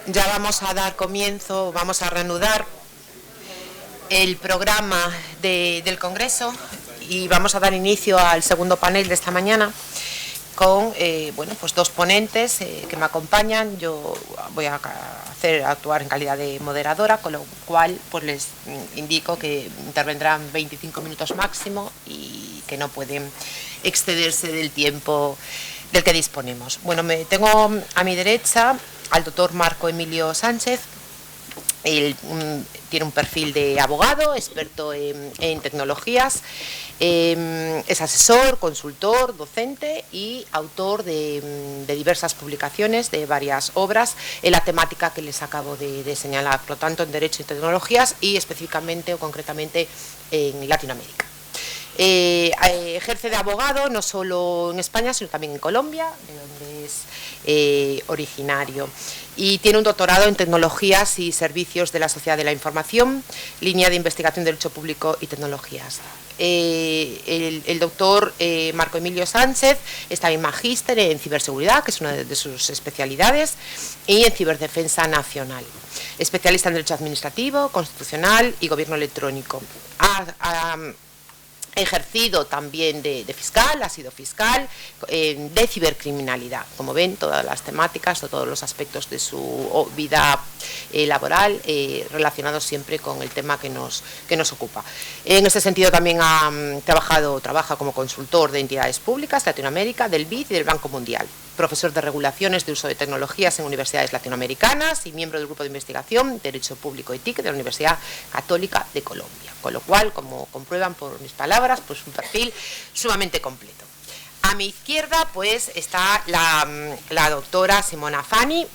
Ya vamos a dar comienzo, vamos a reanudar el programa del Congreso y vamos a dar inicio al segundo panel de esta mañana con pues dos ponentes que me acompañan. Yo voy a actuar en calidad de moderadora, con lo cual pues les indico que intervendrán 25 minutos máximo y que no pueden excederse del tiempo del que disponemos. Bueno, tengo a mi derecha al doctor Marco Emilio Sánchez. Él tiene un perfil de abogado, experto en tecnologías, es asesor, consultor, docente y autor de diversas publicaciones, de varias obras en la temática que les acabo de señalar, por lo tanto en Derecho y Tecnologías y específicamente o concretamente en Latinoamérica. Ejerce de abogado no solo en España, sino también en Colombia, de donde es originario, y tiene un doctorado en Tecnologías y Servicios de la Sociedad de la Información, línea de investigación de Derecho Público y Tecnologías. El doctor Marco Emilio Sánchez es también magíster en ciberseguridad, que es una de sus especialidades, y en ciberdefensa nacional. Especialista en Derecho Administrativo, Constitucional y Gobierno Electrónico. Ejercido también de fiscal, ha sido fiscal de cibercriminalidad. Como ven, todas las temáticas o todos los aspectos de su vida laboral relacionados siempre con el tema que nos ocupa. En ese sentido también trabaja como consultor de entidades públicas de Latinoamérica, del BID y del Banco Mundial. Profesor de regulaciones de uso de tecnologías en universidades latinoamericanas y miembro del grupo de investigación Derecho Público y TIC de la Universidad Católica de Colombia. Con lo cual, como comprueban por mis palabras, pues un perfil sumamente completo. A mi izquierda pues está la doctora Simona Fani.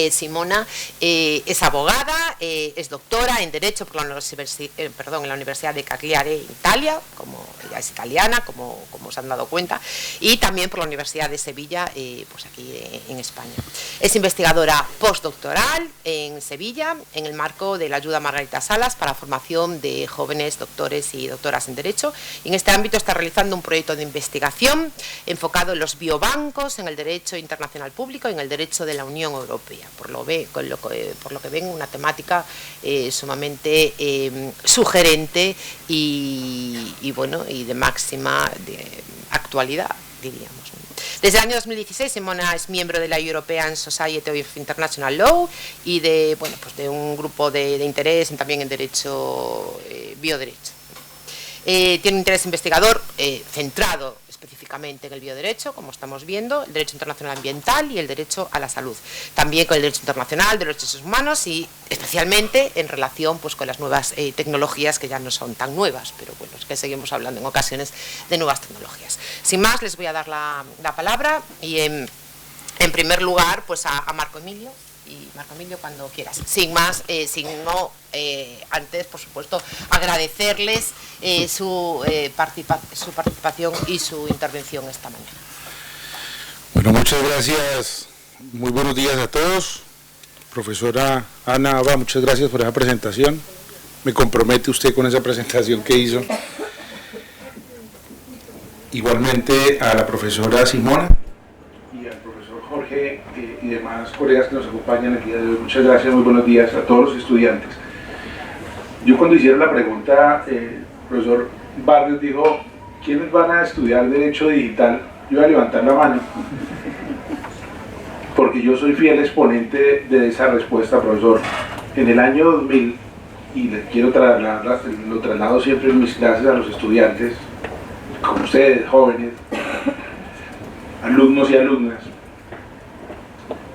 Simona es abogada, es doctora en Derecho por en la Universidad de Cagliari, Italia, como ella es italiana, como se han dado cuenta, y también por la Universidad de Sevilla, pues aquí en España. Es investigadora postdoctoral en Sevilla, en el marco de la ayuda Margarita Salas para la formación de jóvenes doctores y doctoras en Derecho. Y en este ámbito está realizando un proyecto de investigación enfocado en los biobancos, en el Derecho Internacional Público y en el Derecho de la Unión Europea. Por lo que ven, una temática sumamente sugerente y de máxima actualidad, diríamos. Desde el año 2016, Simona es miembro de la European Society of International Law y de un grupo de interés también en derecho, bioderecho. Tiene un interés investigador centrado específicamente en el bioderecho, como estamos viendo, el derecho internacional ambiental y el derecho a la salud. También con el derecho internacional de los derechos humanos y especialmente en relación pues, con las nuevas tecnologías que ya no son tan nuevas, pero bueno, es que seguimos hablando en ocasiones de nuevas tecnologías. Sin más, les voy a dar la palabra y en primer lugar pues a Marco Emilio. Y Marco Emilio, cuando quieras. Antes, por supuesto, agradecerles su participación y su intervención esta mañana. Bueno, muchas gracias. Muy buenos días a todos. Profesora Ana Abba, muchas gracias por esa presentación. Me compromete usted con esa presentación que hizo. Igualmente a la profesora Simona y al profesor Jorge y demás colegas que nos acompañan el día de hoy. Muchas gracias, muy buenos días a todos los estudiantes. Yo cuando hicieron la pregunta, el profesor Barrios dijo, ¿quiénes van a estudiar Derecho Digital? Yo voy a levantar la mano, porque yo soy fiel exponente de esa respuesta, profesor. En el año 2000, y les quiero trasladar, lo traslado siempre en mis clases a los estudiantes, como ustedes, jóvenes, alumnos y alumnas.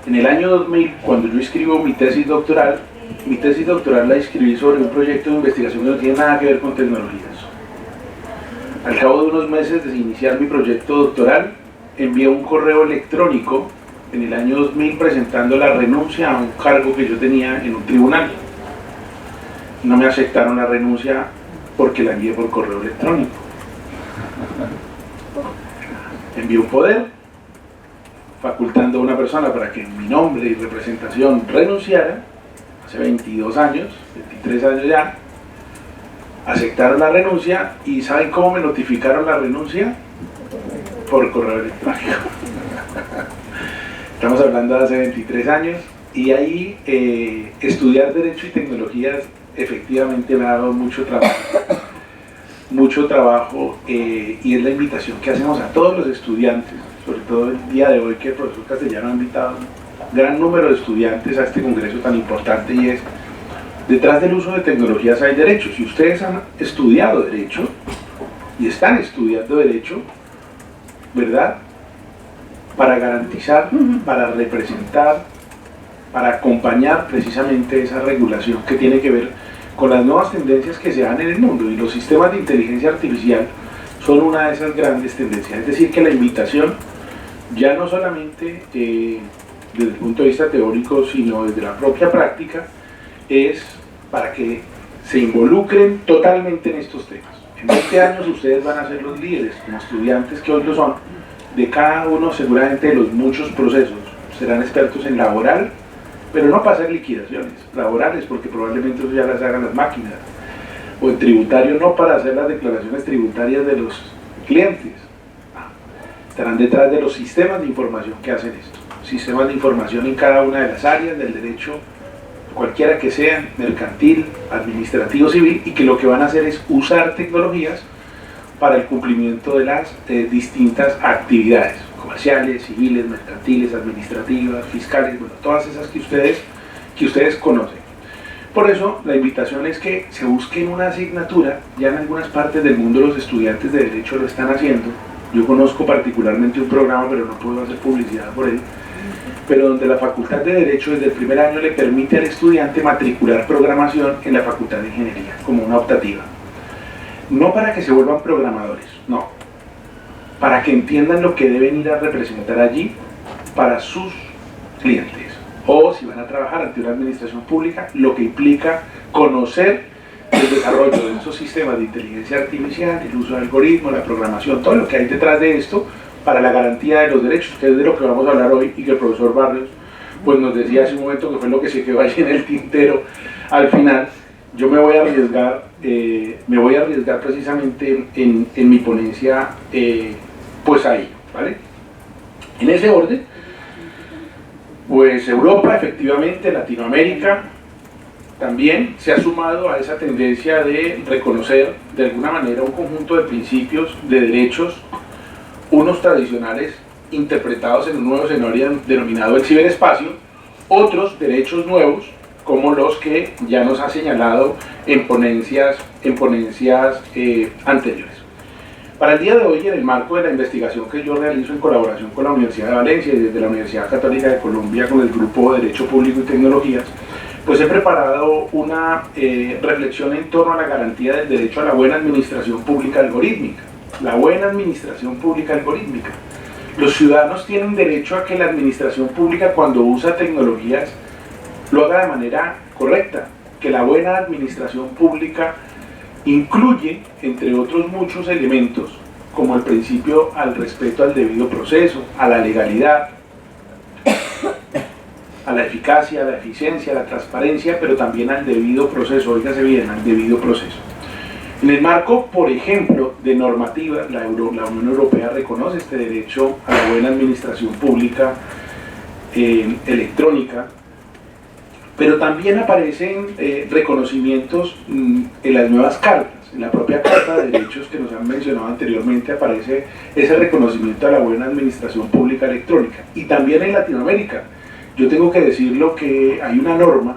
En el año 2000, cuando yo escribo mi tesis doctoral la escribí sobre un proyecto de investigación que no tiene nada que ver con tecnologías. Al cabo de unos meses de iniciar mi proyecto doctoral, envié un correo electrónico en el año 2000 presentando la renuncia a un cargo que yo tenía en un tribunal. No me aceptaron la renuncia porque la envié por correo electrónico. Envié un poder facultando a una persona para que en mi nombre y representación renunciara, hace 22 años, 23 años ya. Aceptaron la renuncia y ¿saben cómo me notificaron la renuncia? Por correo electrónico. Estamos hablando de hace 23 años Y ahí estudiar Derecho y Tecnologías efectivamente me ha dado mucho trabajo, y es la invitación que hacemos a todos los estudiantes, sobre todo el día de hoy que el profesor Castellano ha invitado un gran número de estudiantes a este congreso tan importante, y es: detrás del uso de tecnologías hay derechos. Si ustedes han estudiado Derecho y están estudiando Derecho, ¿verdad?, para garantizar, para representar, para acompañar precisamente esa regulación que tiene que ver con las nuevas tendencias que se dan en el mundo, y los sistemas de inteligencia artificial son una de esas grandes tendencias. Es decir, que la invitación, ya no solamente desde el punto de vista teórico, sino desde la propia práctica, es para que se involucren totalmente en estos temas. En 20 años ustedes van a ser los líderes, como estudiantes que hoy lo son, de cada uno seguramente de los muchos procesos. Serán expertos en laboral, pero no para hacer liquidaciones laborales, porque probablemente eso ya las hagan las máquinas, o en tributario, no para hacer las declaraciones tributarias de los clientes. Estarán detrás de los sistemas de información que hacen esto, sistemas de información en cada una de las áreas del derecho, cualquiera que sean, mercantil, administrativo, civil, y que lo que van a hacer es usar tecnologías para el cumplimiento de las distintas actividades comerciales, civiles, mercantiles, administrativas, fiscales, bueno, todas esas que ustedes conocen. Por eso la invitación es que se busquen una asignatura. Ya en algunas partes del mundo los estudiantes de Derecho lo están haciendo. Yo conozco particularmente un programa, pero no puedo hacer publicidad por él, pero donde la Facultad de Derecho desde el primer año le permite al estudiante matricular programación en la Facultad de Ingeniería como una optativa. No para que se vuelvan programadores, no, para que entiendan lo que deben ir a representar allí para sus clientes, o si van a trabajar ante una administración pública, lo que implica conocer el desarrollo de esos sistemas de inteligencia artificial, el uso de algoritmos, la programación, todo lo que hay detrás de esto para la garantía de los derechos, que es de lo que vamos a hablar hoy, y que el profesor Barrios pues nos decía hace un momento que fue lo que se quedó allí en el tintero al final. Yo me voy a arriesgar precisamente en mi ponencia, pues ahí, ¿vale? En ese orden, pues Europa, efectivamente, Latinoamérica, también se ha sumado a esa tendencia de reconocer de alguna manera un conjunto de principios, de derechos, unos tradicionales interpretados en un nuevo escenario denominado el ciberespacio, otros derechos nuevos, como los que ya nos ha señalado en ponencias anteriores. Para el día de hoy, en el marco de la investigación que yo realizo en colaboración con la Universidad de Valencia y desde la Universidad Católica de Colombia con el grupo de Derecho Público y Tecnologías, pues he preparado una reflexión en torno a la garantía del derecho a la buena administración pública algorítmica. La buena administración pública algorítmica. Los ciudadanos tienen derecho a que la administración pública, cuando usa tecnologías, lo haga de manera correcta, que la buena administración pública incluye, entre otros muchos elementos, como el principio al respeto al debido proceso, a la legalidad, a la eficacia, a la eficiencia, a la transparencia, pero también al debido proceso, óigase bien, al debido proceso. En el marco, por ejemplo, de normativa, la Unión Europea reconoce este derecho a la buena administración pública electrónica, pero también aparecen reconocimientos en las nuevas cartas. En la propia Carta de Derechos que nos han mencionado anteriormente aparece ese reconocimiento a la buena administración pública electrónica. Y también en Latinoamérica, yo tengo que decirlo que hay una norma,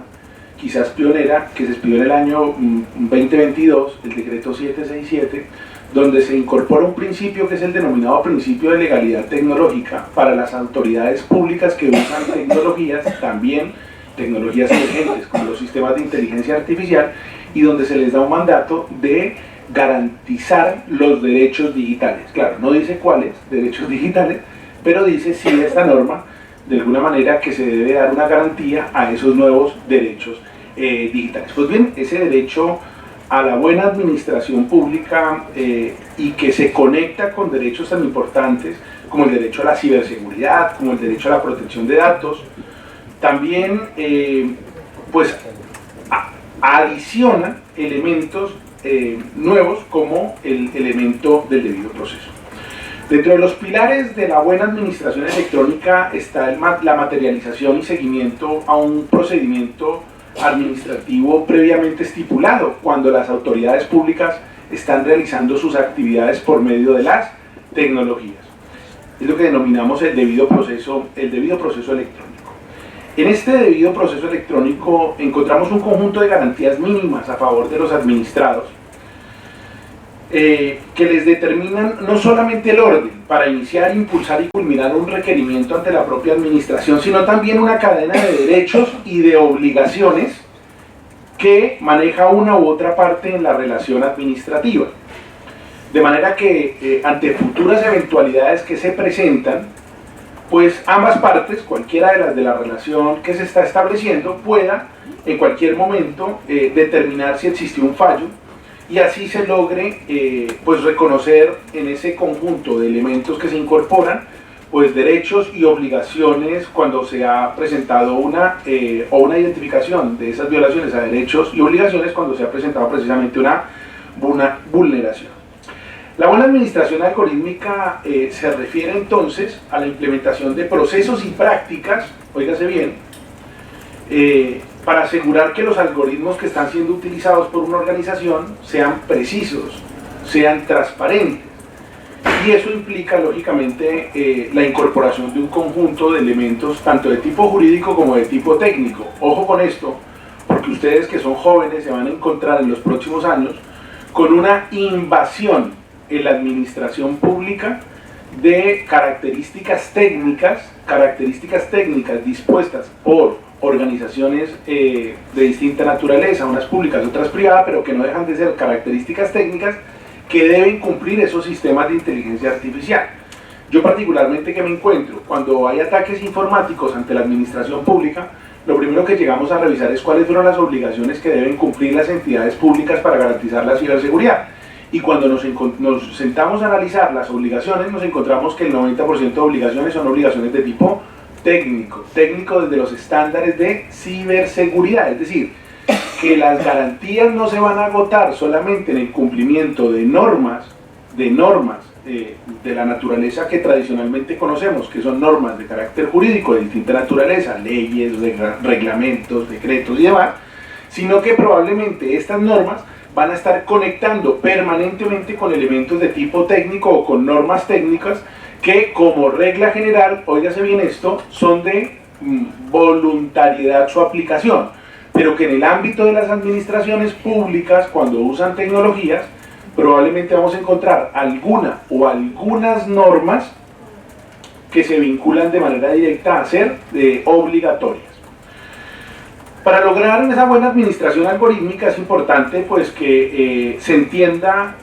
quizás pionera, que se expidió en el año 2022, el decreto 767, donde se incorpora un principio que es el denominado principio de legalidad tecnológica para las autoridades públicas que usan tecnologías, también tecnologías emergentes como los sistemas de inteligencia artificial, y donde se les da un mandato de garantizar los derechos digitales. Claro, no dice cuáles derechos digitales, pero dice sí esta norma, de alguna manera, que se debe dar una garantía a esos nuevos derechos digitales. Pues bien, ese derecho a la buena administración pública y que se conecta con derechos tan importantes como el derecho a la ciberseguridad, como el derecho a la protección de datos, también pues adiciona elementos nuevos como el elemento del debido proceso. Dentro de los pilares de la buena administración electrónica está la materialización y seguimiento a un procedimiento administrativo previamente estipulado cuando las autoridades públicas están realizando sus actividades por medio de las tecnologías. Es lo que denominamos el debido proceso electrónico. En este debido proceso electrónico encontramos un conjunto de garantías mínimas a favor de los administrados que les determinan no solamente el orden para iniciar, impulsar y culminar un requerimiento ante la propia administración, sino también una cadena de derechos y de obligaciones que maneja una u otra parte en la relación administrativa. De manera que ante futuras eventualidades que se presentan, pues ambas partes, cualquiera de las de la relación que se está estableciendo, pueda en cualquier momento determinar si existe un fallo y así se logre pues reconocer en ese conjunto de elementos que se incorporan pues derechos y obligaciones cuando se ha presentado una identificación de esas violaciones a derechos y obligaciones cuando se ha presentado precisamente una vulneración. La buena administración algorítmica se refiere entonces a la implementación de procesos y prácticas, óigase bien, para asegurar que los algoritmos que están siendo utilizados por una organización sean precisos, sean transparentes. Y eso implica, lógicamente, la incorporación de un conjunto de elementos tanto de tipo jurídico como de tipo técnico. Ojo con esto, porque ustedes que son jóvenes se van a encontrar en los próximos años con una invasión en la administración pública de características técnicas dispuestas por organizaciones de distinta naturaleza, unas públicas, otras privadas, pero que no dejan de ser características técnicas que deben cumplir esos sistemas de inteligencia artificial. Yo particularmente que me encuentro, cuando hay ataques informáticos ante la administración pública, lo primero que llegamos a revisar es cuáles fueron las obligaciones que deben cumplir las entidades públicas para garantizar la ciberseguridad. Y cuando nos sentamos a analizar las obligaciones, nos encontramos que el 90% de obligaciones son obligaciones de tipo técnico desde los estándares de ciberseguridad, es decir, que las garantías no se van a agotar solamente en el cumplimiento de normas de la naturaleza que tradicionalmente conocemos, que son normas de carácter jurídico de distinta naturaleza, leyes, reglamentos, decretos y demás, sino que probablemente estas normas van a estar conectando permanentemente con elementos de tipo técnico o con normas técnicas que como regla general, óigase bien esto, son de voluntariedad su aplicación, pero que en el ámbito de las administraciones públicas, cuando usan tecnologías, probablemente vamos a encontrar alguna o algunas normas que se vinculan de manera directa a ser obligatorias. Para lograr esa buena administración algorítmica es importante pues que se entienda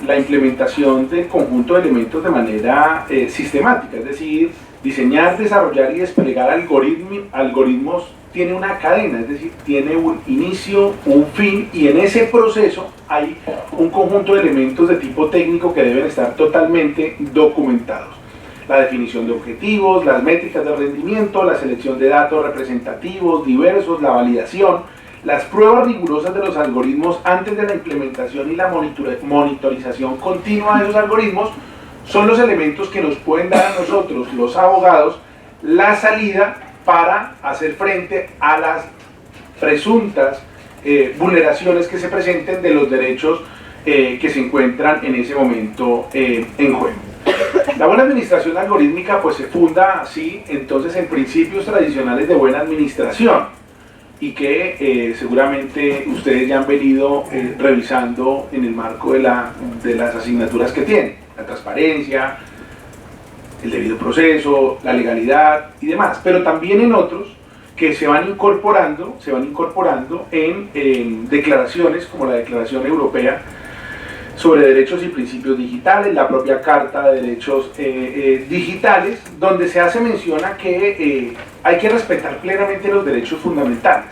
la implementación del conjunto de elementos de manera sistemática, es decir, diseñar, desarrollar y desplegar algoritmos tiene una cadena, es decir, tiene un inicio, un fin, y en ese proceso hay un conjunto de elementos de tipo técnico que deben estar totalmente documentados. La definición de objetivos, las métricas de rendimiento, la selección de datos representativos, diversos, la validación, las pruebas rigurosas de los algoritmos antes de la implementación y la monitorización continua de esos algoritmos son los elementos que nos pueden dar a nosotros, los abogados, la salida para hacer frente a las presuntas vulneraciones que se presenten de los derechos que se encuentran en ese momento en juego. La buena administración algorítmica pues se funda así entonces en principios tradicionales de buena administración y que seguramente ustedes ya han venido revisando en el marco de las asignaturas que tienen: la transparencia, el debido proceso, la legalidad y demás, pero también en otros que se van incorporando en declaraciones como la Declaración Europea sobre Derechos y Principios Digitales, la propia Carta de Derechos Digitales, donde se hace mención a que hay que respetar plenamente los derechos fundamentales,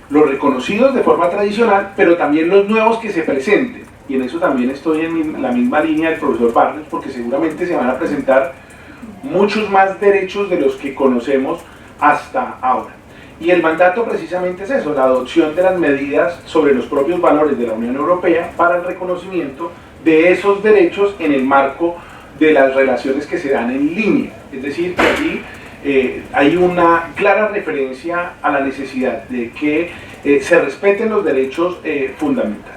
los reconocidos de forma tradicional, pero también los nuevos que se presenten, y en eso también estoy en la misma línea del profesor Barnes, porque seguramente se van a presentar muchos más derechos de los que conocemos hasta ahora. Y el mandato precisamente es eso, la adopción de las medidas sobre los propios valores de la Unión Europea para el reconocimiento de esos derechos en el marco de las relaciones que se dan en línea. Es decir, que allí hay una clara referencia a la necesidad de que se respeten los derechos fundamentales.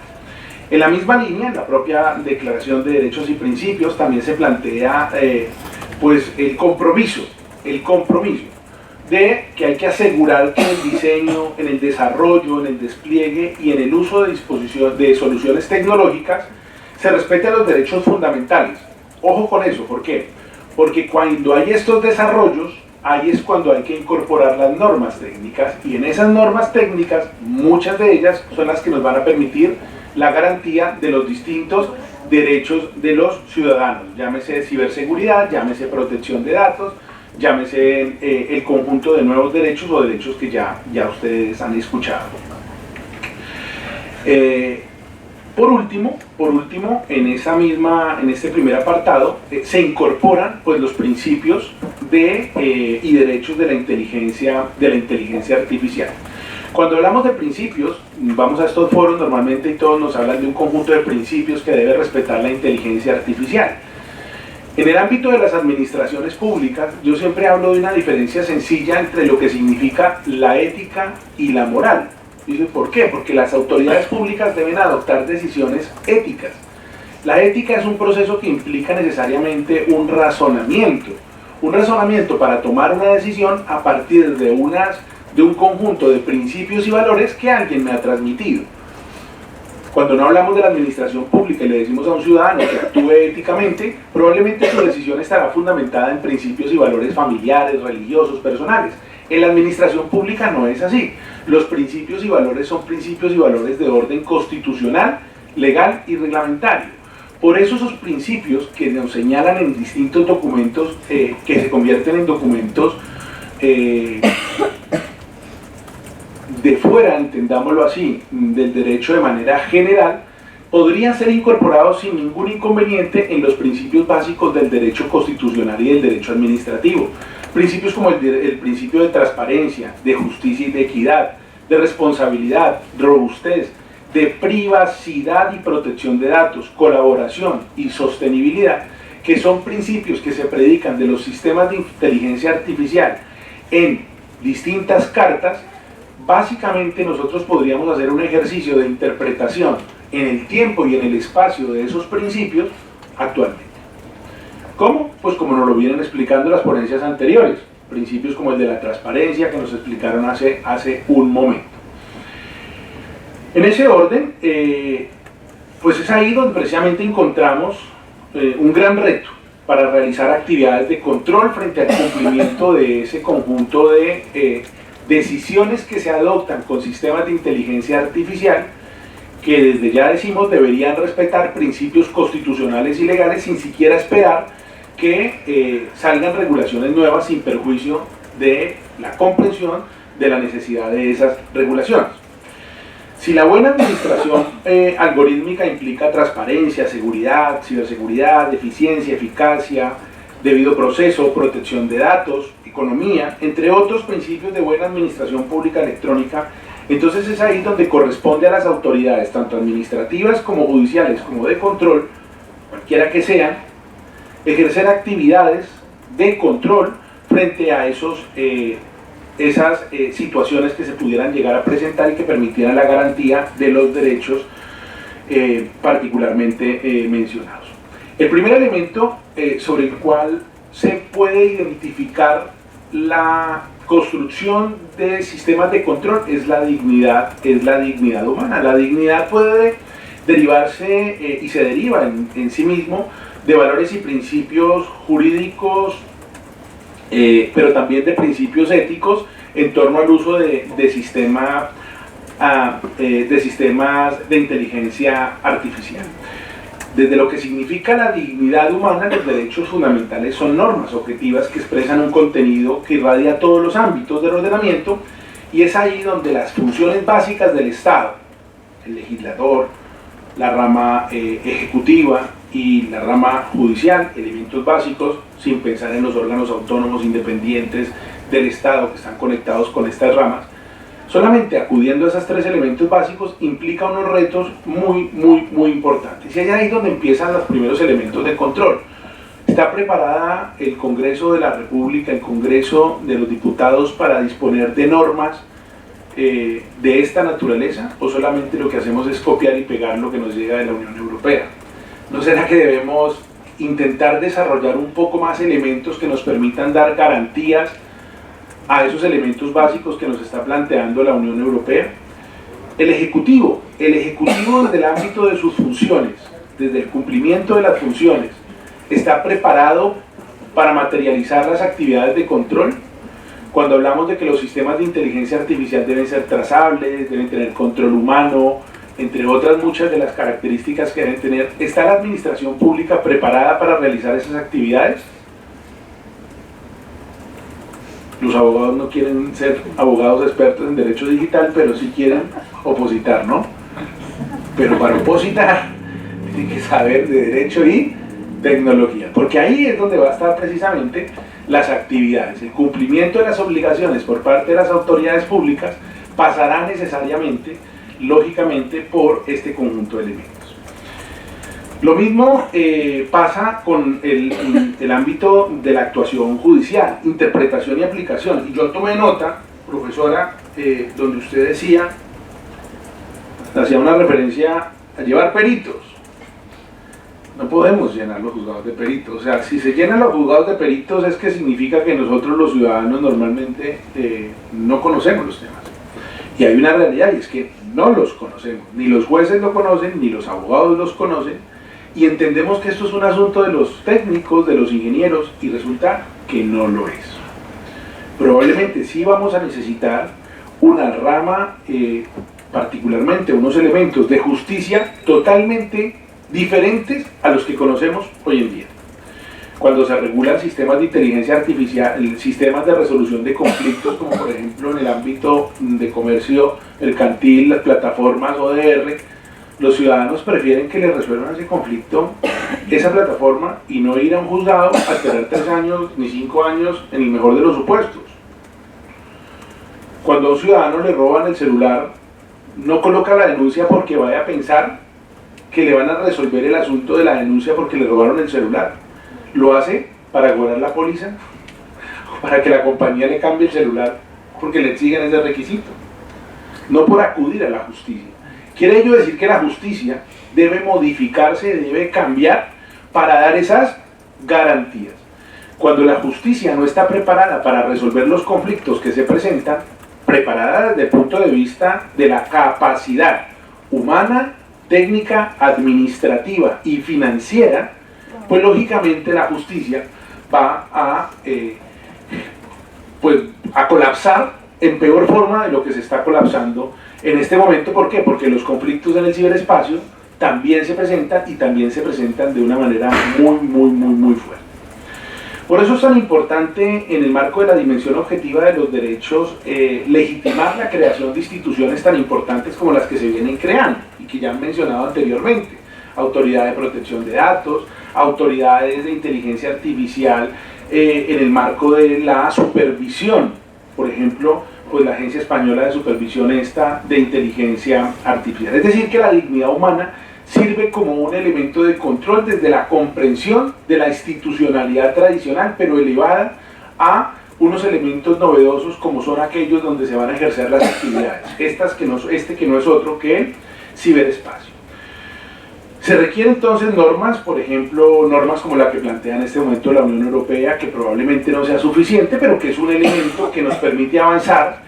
En la misma línea, en la propia Declaración de Derechos y Principios, también se plantea pues el compromiso de que hay que asegurar que en el diseño, en el desarrollo, en el despliegue y en el uso de soluciones tecnológicas se respeten los derechos fundamentales. Ojo con eso, ¿por qué? Porque cuando hay estos desarrollos, ahí es cuando hay que incorporar las normas técnicas, y en esas normas técnicas, muchas de ellas son las que nos van a permitir la garantía de los distintos derechos de los ciudadanos, llámese ciberseguridad, llámese protección de datos, llámese el conjunto de nuevos derechos o derechos que ya ustedes han escuchado. Por último, en este primer apartado se incorporan pues los principios y derechos de la inteligencia artificial. Cuando hablamos de principios, vamos a estos foros normalmente y todos nos hablan de un conjunto de principios que debe respetar la inteligencia artificial. En el ámbito de las administraciones públicas, yo siempre hablo de una diferencia sencilla entre lo que significa la ética y la moral. Dice, ¿por qué? Porque las autoridades públicas deben adoptar decisiones éticas. La ética es un proceso que implica necesariamente un razonamiento para tomar una decisión a partir de un conjunto de principios y valores que alguien me ha transmitido. Cuando no hablamos de la administración pública y le decimos a un ciudadano que actúe éticamente, probablemente su decisión estará fundamentada en principios y valores familiares, religiosos, personales. En la administración pública no es así. Los principios y valores son principios y valores de orden constitucional, legal y reglamentario. Por eso esos principios que nos señalan en distintos documentos, que se convierten en documentos de fuera, entendámoslo así, del derecho de manera general, podrían ser incorporados sin ningún inconveniente en los principios básicos del derecho constitucional y del derecho administrativo. Principios como el principio de transparencia, de justicia y de equidad, de responsabilidad, robustez, de privacidad y protección de datos, colaboración y sostenibilidad, que son principios que se predican de los sistemas de inteligencia artificial en distintas cartas. Básicamente nosotros podríamos hacer un ejercicio de interpretación en el tiempo y en el espacio de esos principios actualmente. ¿Cómo? Pues como nos lo vienen explicando las ponencias anteriores, principios como el de la transparencia que nos explicaron hace un momento. En ese orden, pues es ahí donde precisamente encontramos un gran reto para realizar actividades de control frente al cumplimiento de ese conjunto de decisiones que se adoptan con sistemas de inteligencia artificial que desde ya decimos deberían respetar principios constitucionales y legales sin siquiera esperar que salgan regulaciones nuevas sin perjuicio de la comprensión de la necesidad de esas regulaciones. Si la buena administración algorítmica implica transparencia, seguridad, ciberseguridad, eficiencia, eficacia, debido proceso, protección de datos, economía, entre otros principios de buena administración pública electrónica, entonces es ahí donde corresponde a las autoridades, tanto administrativas como judiciales, como de control, cualquiera que sean, ejercer actividades de control frente a esas situaciones que se pudieran llegar a presentar y que permitieran la garantía de los derechos particularmente mencionados. El primer elemento sobre el cual se puede identificar la construcción de sistemas de control es la dignidad humana. La dignidad puede derivarse y se deriva en sí mismo de valores y principios jurídicos, pero también de principios éticos en torno al uso de sistemas de inteligencia artificial. Desde lo que significa la dignidad humana, los derechos fundamentales son normas objetivas que expresan un contenido que irradia todos los ámbitos del ordenamiento, y es ahí donde las funciones básicas del Estado, el legislador, la rama ejecutiva y la rama judicial, elementos básicos, sin pensar en los órganos autónomos independientes del Estado que están conectados con estas ramas, solamente acudiendo a esos tres elementos básicos implica unos retos muy importantes. Y es ahí donde empiezan los primeros elementos de control. ¿Está preparada el Congreso de la República, el Congreso de los Diputados para disponer de normas de esta naturaleza? ¿O solamente lo que hacemos es copiar y pegar lo que nos llega de la Unión Europea? ¿No será que debemos intentar desarrollar un poco más elementos que nos permitan dar garantías a esos elementos básicos que nos está planteando la Unión Europea? El Ejecutivo desde el ámbito de sus funciones, desde el cumplimiento de las funciones, ¿está preparado para materializar las actividades de control? Cuando hablamos de que los sistemas de inteligencia artificial deben ser trazables, deben tener control humano, entre otras muchas de las características que deben tener, ¿está la administración pública preparada para realizar esas actividades? Los abogados no quieren ser abogados expertos en derecho digital, pero sí quieren opositar, ¿no? Pero para opositar tienen que saber de derecho y tecnología, porque ahí es donde va a estar precisamente las actividades. El cumplimiento de las obligaciones por parte de las autoridades públicas pasará necesariamente, lógicamente, por este conjunto de elementos. Lo mismo pasa con el ámbito de la actuación judicial, interpretación y aplicación. Y yo tomé nota, profesora, donde usted decía, hacía una referencia a llevar peritos. No podemos llenar los juzgados de peritos. O sea, si se llenan los juzgados de peritos es que significa que nosotros los ciudadanos normalmente no conocemos los temas. Y hay una realidad, y es que no los conocemos. Ni los jueces lo conocen, ni los abogados los conocen. Y entendemos que esto es un asunto de los técnicos, de los ingenieros, y resulta que no lo es. Probablemente sí vamos a necesitar una rama, particularmente unos elementos de justicia totalmente diferentes a los que conocemos hoy en día. Cuando se regulan sistemas de inteligencia artificial, sistemas de resolución de conflictos, como por ejemplo en el ámbito de comercio mercantil, las plataformas ODR, los ciudadanos prefieren que les resuelvan ese conflicto, esa plataforma, y no ir a un juzgado a esperar 3 años ni 5 años en el mejor de los supuestos. Cuando a un ciudadano le roban el celular, no coloca la denuncia porque vaya a pensar que le van a resolver el asunto de la denuncia porque le robaron el celular. Lo hace para cobrar la póliza o para que la compañía le cambie el celular porque le exigen ese requisito, no por acudir a la justicia. Quiere ello decir que la justicia debe modificarse, debe cambiar para dar esas garantías. Cuando la justicia no está preparada para resolver los conflictos que se presentan, preparada desde el punto de vista de la capacidad humana, técnica, administrativa y financiera, pues lógicamente la justicia va a colapsar en peor forma de lo que se está colapsando en este momento. ¿Por qué? Porque los conflictos en el ciberespacio también se presentan, y también se presentan de una manera muy fuerte. Por eso es tan importante, en el marco de la dimensión objetiva de los derechos, legitimar la creación de instituciones tan importantes como las que se vienen creando y que ya han mencionado anteriormente: Autoridad de Protección de Datos, autoridades de inteligencia artificial, en el marco de la supervisión, por ejemplo, pues la Agencia Española de Supervisión de Inteligencia Artificial. Es decir, que la dignidad humana sirve como un elemento de control desde la comprensión de la institucionalidad tradicional, pero elevada a unos elementos novedosos como son aquellos donde se van a ejercer las actividades, este que no es otro que el ciberespacio. Se requieren entonces normas, por ejemplo, normas como la que plantea en este momento la Unión Europea, que probablemente no sea suficiente, pero que es un elemento que nos permite avanzar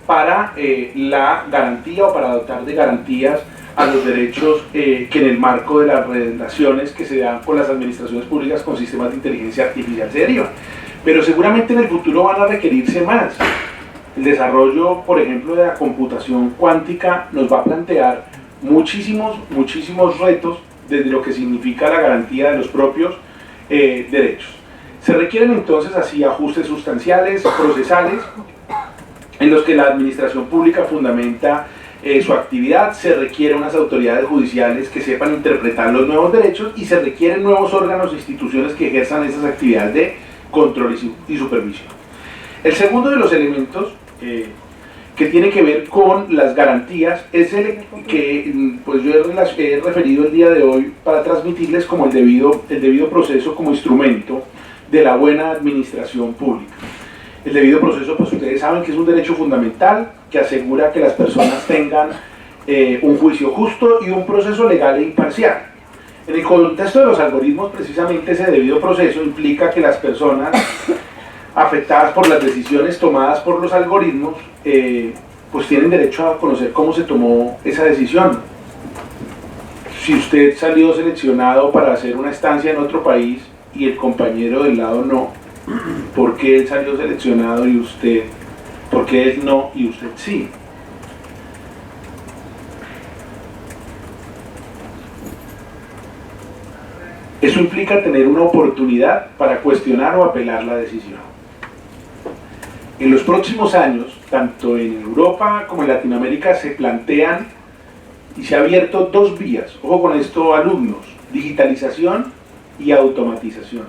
para la garantía o para dotar de garantías a los derechos que en el marco de las relaciones que se dan con las administraciones públicas con sistemas de inteligencia artificial se derivan. Pero seguramente en el futuro van a requerirse más. El desarrollo, por ejemplo, de la computación cuántica nos va a plantear muchísimos retos desde lo que significa la garantía de los propios derechos. Se requieren entonces así ajustes sustanciales, procesales, en los que la administración pública fundamenta su actividad. Se requieren unas autoridades judiciales que sepan interpretar los nuevos derechos, y se requieren nuevos órganos e instituciones que ejerzan esas actividades de control y supervisión. El segundo de los elementos que que tiene que ver con las garantías, es el que pues yo he referido el día de hoy para transmitirles como el debido proceso como instrumento de la buena administración pública. El debido proceso, pues ustedes saben que es un derecho fundamental que asegura que las personas tengan un juicio justo y un proceso legal e imparcial. En el contexto de los algoritmos, precisamente ese debido proceso implica que las personas afectadas por las decisiones tomadas por los algoritmos, pues tienen derecho a conocer cómo se tomó esa decisión. Si usted salió seleccionado para hacer una estancia en otro país y el compañero del lado no, ¿por qué él salió seleccionado y usted? ¿Por qué él no y usted sí? Eso implica tener una oportunidad para cuestionar o apelar la decisión. En los próximos años, tanto en Europa como en Latinoamérica, se plantean y se ha abierto dos vías, ojo con esto alumnos, digitalización y automatización.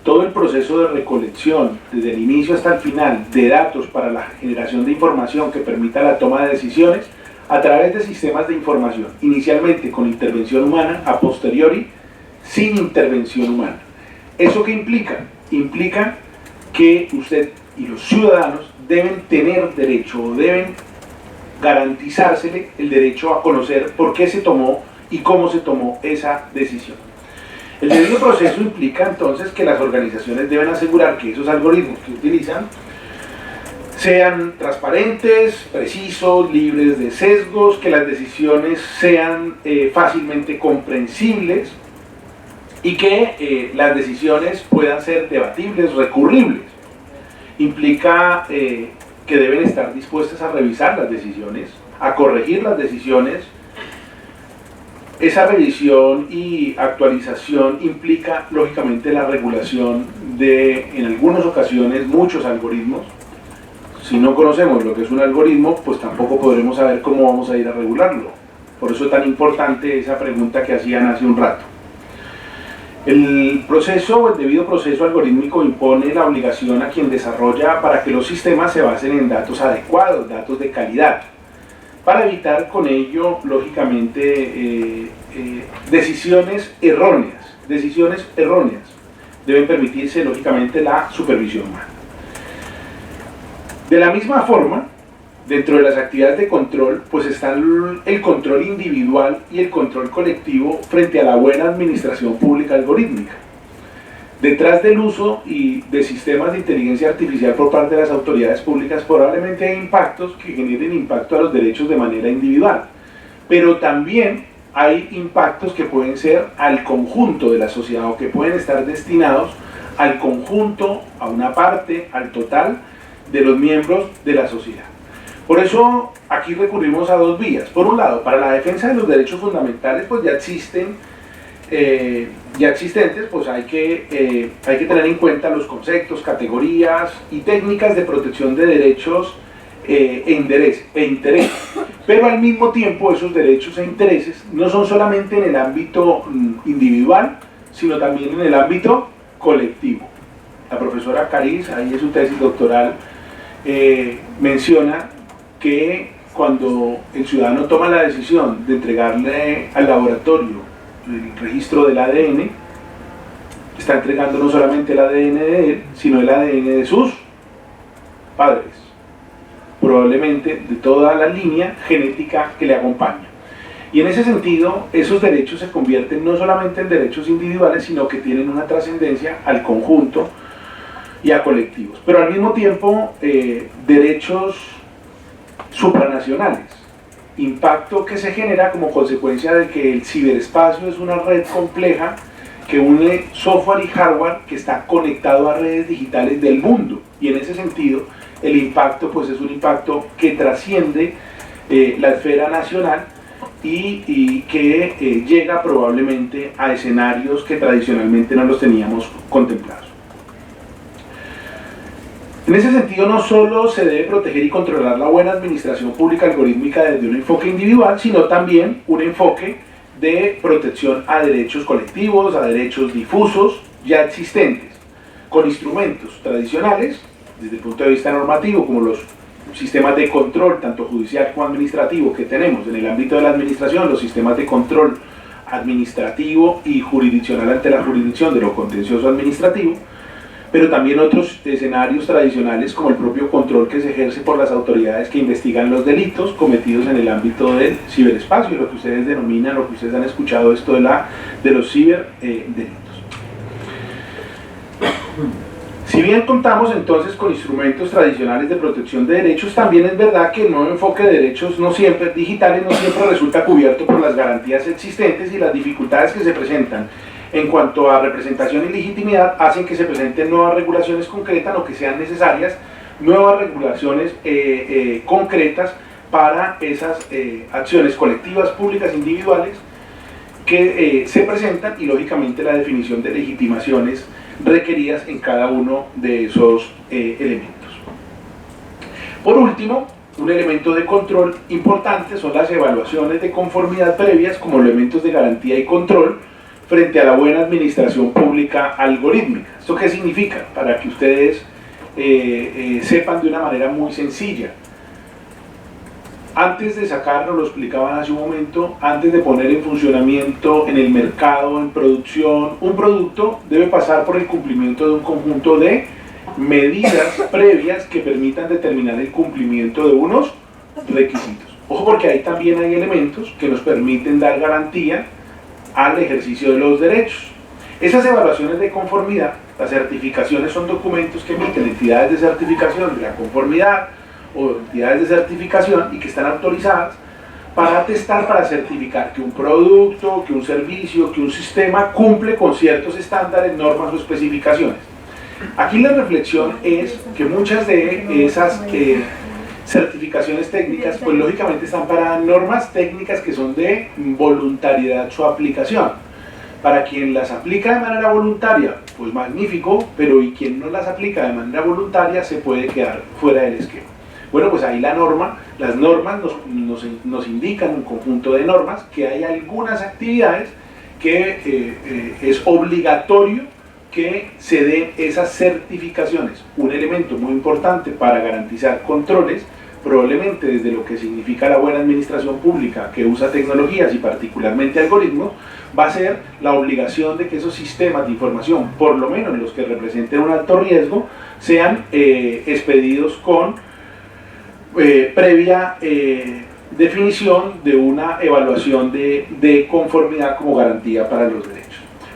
Todo el proceso de recolección, desde el inicio hasta el final, de datos para la generación de información que permita la toma de decisiones a través de sistemas de información, inicialmente con intervención humana, a posteriori sin intervención humana. ¿Eso qué implica? Implica que usted y los ciudadanos deben tener derecho o deben garantizársele el derecho a conocer por qué se tomó y cómo se tomó esa decisión. El debido proceso implica entonces que las organizaciones deben asegurar que esos algoritmos que utilizan sean transparentes, precisos, libres de sesgos, que las decisiones sean fácilmente comprensibles y que las decisiones puedan ser debatibles, recurribles. Implica que deben estar dispuestas a revisar las decisiones, a corregir las decisiones. Esa revisión y actualización implica, lógicamente, la regulación de, en algunas ocasiones, muchos algoritmos. Si no conocemos lo que es un algoritmo, pues tampoco podremos saber cómo vamos a ir a regularlo. Por eso es tan importante esa pregunta que hacían hace un rato. El debido proceso algorítmico impone la obligación a quien desarrolla para que los sistemas se basen en datos adecuados, datos de calidad, para evitar con ello, lógicamente, decisiones erróneas. Deben permitirse, lógicamente, la supervisión humana. De la misma forma, dentro de las actividades de control, pues está el control individual y el control colectivo frente a la buena administración pública algorítmica. Detrás del uso de sistemas de inteligencia artificial por parte de las autoridades públicas, probablemente hay impactos que generen impacto a los derechos de manera individual, pero también hay impactos que pueden ser al conjunto de la sociedad o que pueden estar destinados al conjunto, a una parte, al total de los miembros de la sociedad. Por eso aquí recurrimos a dos vías. Por un lado, para la defensa de los derechos fundamentales, pues ya existentes, pues hay que tener en cuenta los conceptos, categorías y técnicas de protección de derechos e intereses. Pero al mismo tiempo esos derechos e intereses no son solamente en el ámbito individual, sino también en el ámbito colectivo. La profesora Cariz, ahí en su tesis doctoral, menciona que cuando el ciudadano toma la decisión de entregarle al laboratorio el registro del ADN, está entregando no solamente el ADN de él, sino el ADN de sus padres, probablemente de toda la línea genética que le acompaña. Y en ese sentido, esos derechos se convierten no solamente en derechos individuales, sino que tienen una trascendencia al conjunto y a colectivos. Pero al mismo tiempo, derechos supranacionales, impacto que se genera como consecuencia de que el ciberespacio es una red compleja que une software y hardware que está conectado a redes digitales del mundo, y en ese sentido el impacto pues es un impacto que trasciende la esfera nacional y que llega probablemente a escenarios que tradicionalmente no los teníamos contemplados. En ese sentido, no solo se debe proteger y controlar la buena administración pública algorítmica desde un enfoque individual, sino también un enfoque de protección a derechos colectivos, a derechos difusos ya existentes, con instrumentos tradicionales, desde el punto de vista normativo, como los sistemas de control, tanto judicial como administrativo, que tenemos en el ámbito de la administración, los sistemas de control administrativo y jurisdiccional ante la jurisdicción de lo contencioso administrativo, pero también otros escenarios tradicionales como el propio control que se ejerce por las autoridades que investigan los delitos cometidos en el ámbito del ciberespacio, lo que ustedes denominan, lo que ustedes han escuchado, esto de los ciberdelitos. Si bien contamos entonces con instrumentos tradicionales de protección de derechos, también es verdad que el nuevo enfoque de derechos digitales no siempre resulta cubierto por las garantías existentes, y las dificultades que se presentan en cuanto a representación y legitimidad hacen que se presenten nuevas regulaciones concretas o que sean necesarias nuevas regulaciones concretas para esas acciones colectivas, públicas, individuales que se presentan, y lógicamente la definición de legitimaciones requeridas en cada uno de esos elementos. Por último, un elemento de control importante son las evaluaciones de conformidad previas como elementos de garantía y control frente a la buena administración pública algorítmica. ¿Esto qué significa? Para que ustedes sepan de una manera muy sencilla. Antes de sacarlo, lo explicaban hace un momento, antes de poner en funcionamiento en el mercado, en producción, un producto debe pasar por el cumplimiento de un conjunto de medidas previas que permitan determinar el cumplimiento de unos requisitos. Ojo, porque ahí también hay elementos que nos permiten dar garantía al ejercicio de los derechos. Esas evaluaciones de conformidad, las certificaciones, son documentos que emiten entidades de certificación de la conformidad o entidades de certificación y que están autorizadas para atestar, para certificar que un producto, que un servicio, que un sistema cumple con ciertos estándares, normas o especificaciones. Aquí la reflexión es que muchas de esas certificaciones técnicas, pues lógicamente están para normas técnicas que son de voluntariedad su aplicación. Para quien las aplica de manera voluntaria, pues magnífico, pero y quien no las aplica de manera voluntaria se puede quedar fuera del esquema. Bueno, pues ahí las normas nos indican un conjunto de normas que hay algunas actividades que es obligatorio que se den esas certificaciones. Un elemento muy importante para garantizar controles, probablemente desde lo que significa la buena administración pública que usa tecnologías y particularmente algoritmos, va a ser la obligación de que esos sistemas de información, por lo menos los que representen un alto riesgo, sean expedidos con previa definición de una evaluación de conformidad como garantía para los derechos.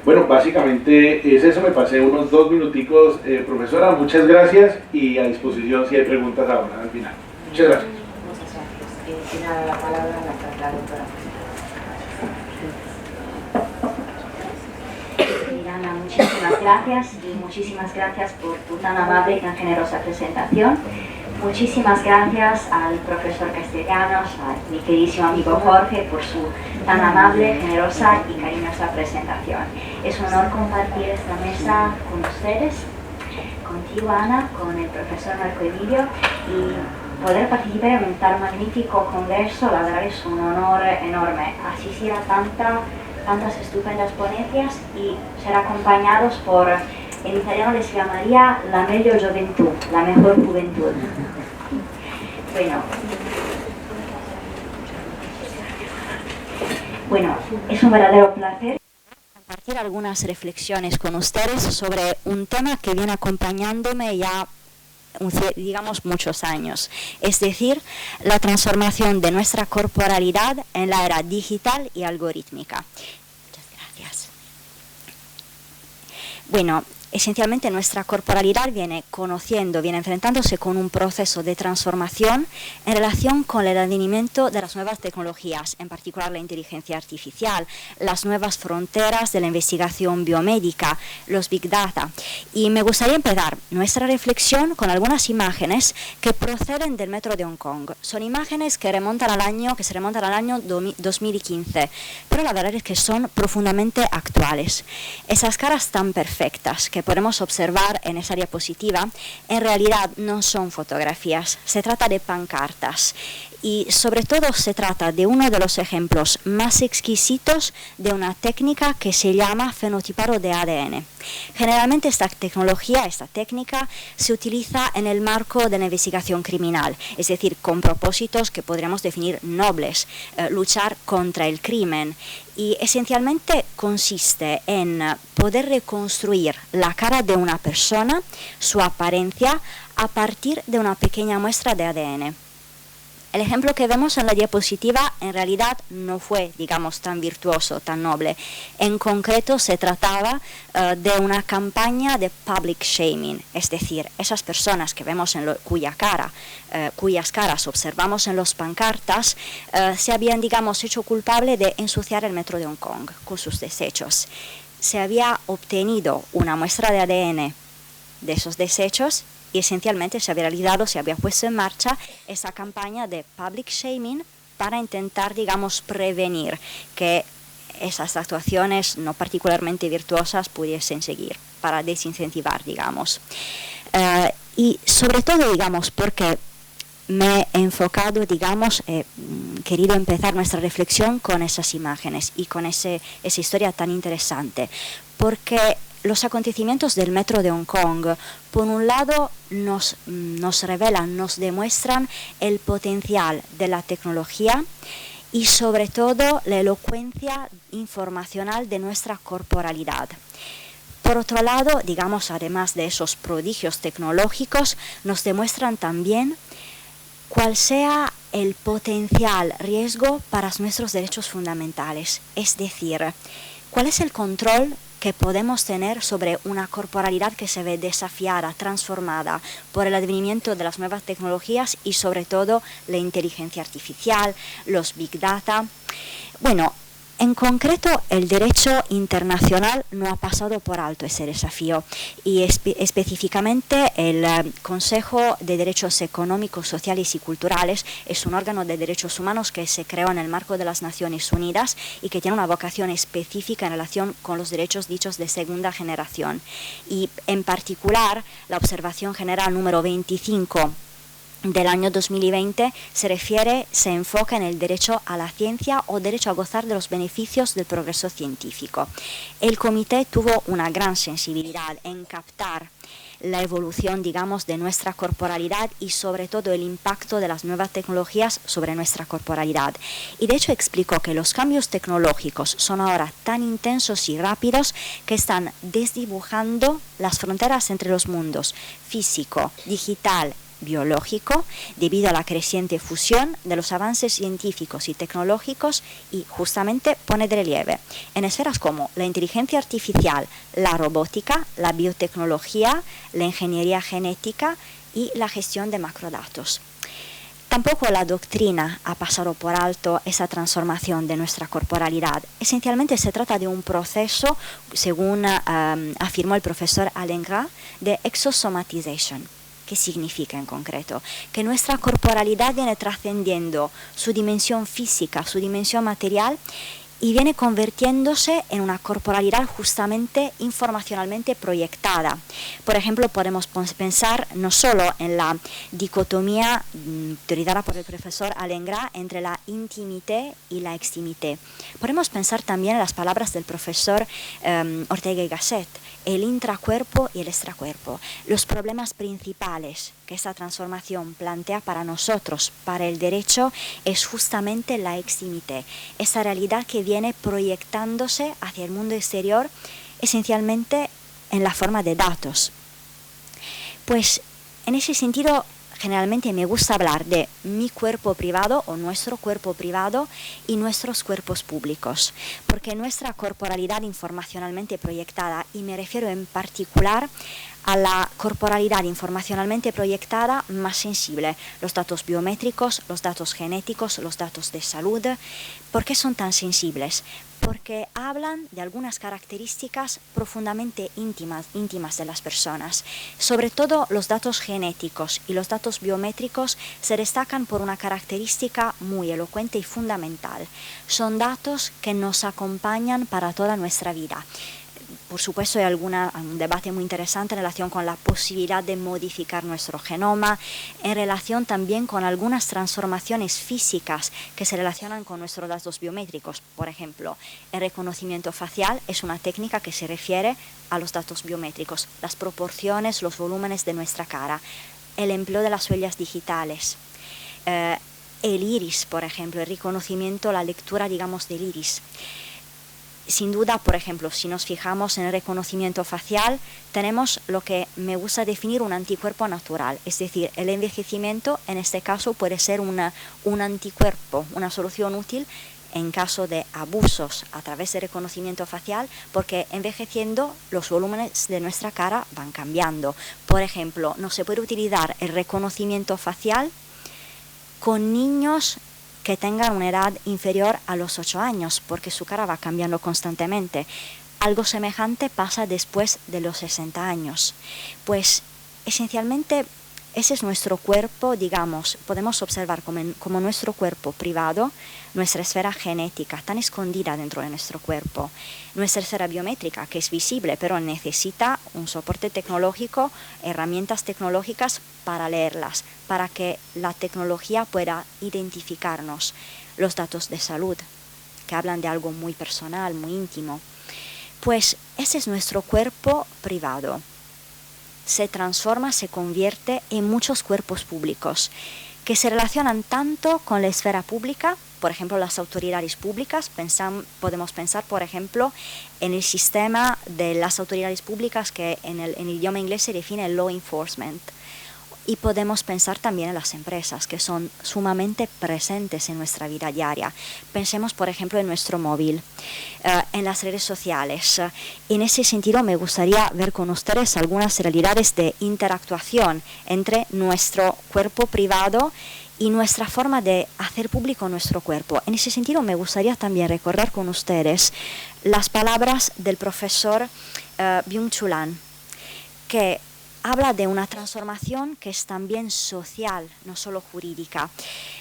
Bueno, básicamente es eso. Me pasé unos 2 minuticos, profesora, muchas gracias, y a disposición si hay preguntas ahora al final. Muchas gracias. Muchas gracias. Tiene la palabra la doctora. Miranda, muchísimas gracias, y muchísimas gracias por tu tan amable y tan generosa presentación. Muchísimas gracias al profesor Castellanos, a mi queridísimo amigo Jorge, por su tan amable, generosa y cariñosa presentación. Es un honor compartir esta mesa con ustedes, contigo, Ana, con el profesor Marco Emilio, y poder participar en un tan magnífico congreso. La verdad es un honor enorme asistir a tantas estupendas ponencias y ser acompañados por, en italiano les llamaría la meglio gioventù, la mejor juventud. Bueno, es un verdadero placer compartir algunas reflexiones con ustedes sobre un tema que viene acompañándome ya, digamos, muchos años, es decir, la transformación de nuestra corporalidad en la era digital y algorítmica. Muchas gracias. Bueno, esencialmente nuestra corporalidad viene enfrentándose con un proceso de transformación en relación con el advenimiento de las nuevas tecnologías, en particular la inteligencia artificial, las nuevas fronteras de la investigación biomédica, los Big Data. Y me gustaría empezar nuestra reflexión con algunas imágenes que proceden del metro de Hong Kong. Son imágenes que se remontan al año 2015, pero la verdad es que son profundamente actuales. Esas caras tan perfectas que podemos observar en esa diapositiva, en realidad no son fotografías, se trata de pancartas. y sobre todo se trata de uno de los ejemplos más exquisitos de una técnica que se llama fenotipado de ADN. Generalmente esta técnica se utiliza en el marco de la investigación criminal, es decir, con propósitos que podríamos definir nobles, luchar contra el crimen, y esencialmente consiste en poder reconstruir la cara de una persona, su apariencia, a partir de una pequeña muestra de ADN. El ejemplo que vemos en la diapositiva en realidad no fue, digamos, tan virtuoso, tan noble. En concreto se trataba de una campaña de public shaming, es decir, esas personas que vemos cuyas caras observamos en los pancartas se habían, digamos, hecho culpable de ensuciar el metro de Hong Kong con sus desechos. Se había obtenido una muestra de ADN de esos desechos y esencialmente se había puesto en marcha esa campaña de public shaming para intentar, digamos, prevenir que esas actuaciones no particularmente virtuosas pudiesen seguir, para desincentivar, digamos. Y sobre todo, digamos, porque me he enfocado, digamos, querido empezar nuestra reflexión con esas imágenes y con esa historia tan interesante, porque los acontecimientos del metro de Hong Kong, por un lado, nos revelan, nos demuestran el potencial de la tecnología y sobre todo la elocuencia informacional de nuestra corporalidad. Por otro lado, digamos, además de esos prodigios tecnológicos, nos demuestran también cuál sea el potencial riesgo para nuestros derechos fundamentales, es decir, cuál es el control que podemos tener sobre una corporalidad que se ve desafiada, transformada por el advenimiento de las nuevas tecnologías y sobre todo la inteligencia artificial, los big data. Bueno, en concreto, el derecho internacional no ha pasado por alto ese desafío y específicamente el Consejo de Derechos Económicos, Sociales y Culturales es un órgano de derechos humanos que se creó en el marco de las Naciones Unidas y que tiene una vocación específica en relación con los derechos dichos de segunda generación. Y en particular, la observación general número 25 del año 2020 se enfoca en el derecho a la ciencia o derecho a gozar de los beneficios del progreso científico. El comité tuvo una gran sensibilidad en captar la evolución, digamos, de nuestra corporalidad y sobre todo el impacto de las nuevas tecnologías sobre nuestra corporalidad. Y de hecho explicó que los cambios tecnológicos son ahora tan intensos y rápidos que están desdibujando las fronteras entre los mundos físico, digital, biológico, debido a la creciente fusión de los avances científicos y tecnológicos, y justamente pone de relieve en esferas como la inteligencia artificial, la robótica, la biotecnología, la ingeniería genética y la gestión de macrodatos. Tampoco la doctrina ha pasado por alto esa transformación de nuestra corporalidad. Esencialmente se trata de un proceso, según afirmó el profesor Alain Gras, de exosomatization. ¿Qué significa en concreto? Que nuestra corporalidad viene trascendiendo su dimensión física, su dimensión material, y viene convirtiéndose en una corporalidad justamente informacionalmente proyectada. Por ejemplo, podemos pensar no solo en la dicotomía teorizada por el profesor Alain Gras entre la intimité y la extimité. Podemos pensar también en las palabras del profesor Ortega y Gasset, el intracuerpo y el extracuerpo. Los problemas principales que esta transformación plantea para nosotros, para el derecho, es justamente la extimité, esa realidad que viene proyectándose hacia el mundo exterior, esencialmente en la forma de datos. Pues en ese sentido, generalmente me gusta hablar de mi cuerpo privado o nuestro cuerpo privado y nuestros cuerpos públicos, porque nuestra corporalidad informacionalmente proyectada, y me refiero en particular a la corporalidad informacionalmente proyectada más sensible, los datos biométricos, los datos genéticos, los datos de salud. ¿Por qué son tan sensibles? Porque hablan de algunas características profundamente íntimas de las personas. Sobre todo los datos genéticos y los datos biométricos se destacan por una característica muy elocuente y fundamental. Son datos que nos acompañan para toda nuestra vida. por supuesto hay un debate muy interesante en relación con la posibilidad de modificar nuestro genoma, en relación también con algunas transformaciones físicas que se relacionan con nuestros datos biométricos. Por ejemplo, el reconocimiento facial es una técnica que se refiere a los datos biométricos, las proporciones, los volúmenes de nuestra cara, el empleo de las huellas digitales, el iris, por ejemplo, el reconocimiento, la lectura, digamos, del iris. Sin duda, por ejemplo, si nos fijamos en el reconocimiento facial, tenemos lo que me gusta definir un anticuerpo natural, es decir, el envejecimiento en este caso puede ser un anticuerpo, una solución útil en caso de abusos a través del reconocimiento facial, porque envejeciendo los volúmenes de nuestra cara van cambiando. Por ejemplo, no se puede utilizar el reconocimiento facial con niños que tengan una edad inferior a los 8 años, porque su cara va cambiando constantemente. Algo semejante pasa después de los 60 años. Pues esencialmente ese es nuestro cuerpo, digamos, podemos observar como nuestro cuerpo privado, nuestra esfera genética tan escondida dentro de nuestro cuerpo, nuestra esfera biométrica que es visible pero necesita un soporte tecnológico, herramientas tecnológicas para leerlas, para que la tecnología pueda identificarnos, los datos de salud que hablan de algo muy personal, muy íntimo. Pues ese es nuestro cuerpo privado. Se transforma, se convierte en muchos cuerpos públicos que se relacionan tanto con la esfera pública, por ejemplo, las autoridades públicas. Podemos pensar, por ejemplo, en el sistema de las autoridades públicas que en el idioma inglés se define law enforcement. Y podemos pensar también en las empresas, que son sumamente presentes en nuestra vida diaria. Pensemos, por ejemplo, en nuestro móvil, en las redes sociales. En ese sentido, me gustaría ver con ustedes algunas realidades de interactuación entre nuestro cuerpo privado y nuestra forma de hacer público nuestro cuerpo. En ese sentido, me gustaría también recordar con ustedes las palabras del profesor Byung-Chul Han, que habla de una transformación que es también social, no solo jurídica.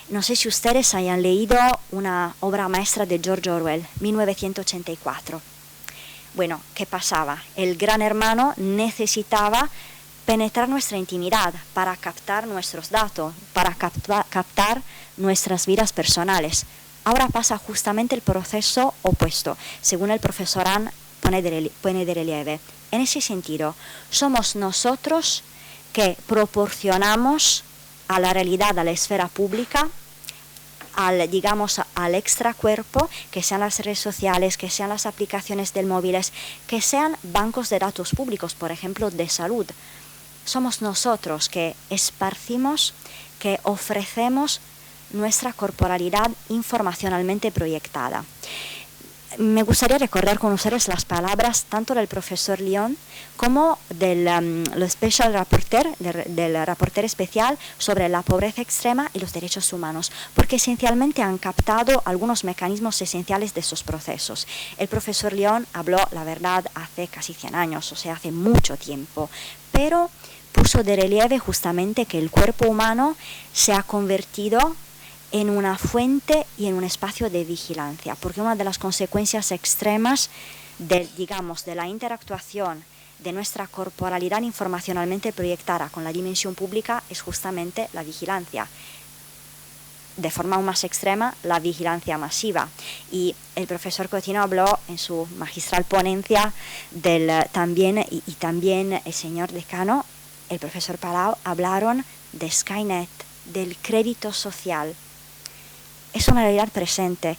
No sé si ustedes hayan leído una obra maestra de George Orwell, 1984. Bueno, ¿qué pasaba? El gran hermano necesitaba penetrar nuestra intimidad para captar nuestros datos, para captar nuestras vidas personales. Ahora pasa justamente el proceso opuesto, según el profesor Han pone de relieve. En ese sentido, somos nosotros que proporcionamos a la realidad, a la esfera pública, al extracuerpo, que sean las redes sociales, que sean las aplicaciones del móviles, que sean bancos de datos públicos, por ejemplo, de salud. Somos nosotros que esparcimos, que ofrecemos nuestra corporalidad informacionalmente proyectada. Me gustaría recordar con ustedes las palabras tanto del profesor Lyon como del special rapporteur, del reportero especial sobre la pobreza extrema y los derechos humanos, porque esencialmente han captado algunos mecanismos esenciales de esos procesos. El profesor Lyon habló, la verdad, hace casi 100 años, o sea, hace mucho tiempo, pero puso de relieve justamente que el cuerpo humano se ha convertido en una fuente y en un espacio de vigilancia, porque una de las consecuencias extremas de la interactuación de nuestra corporalidad informacionalmente proyectada con la dimensión pública es justamente la vigilancia. De forma aún más extrema, la vigilancia masiva. Y el profesor Cotino habló en su magistral ponencia también el señor decano, el profesor Palau, hablaron de Skynet, del crédito social. Es una realidad presente.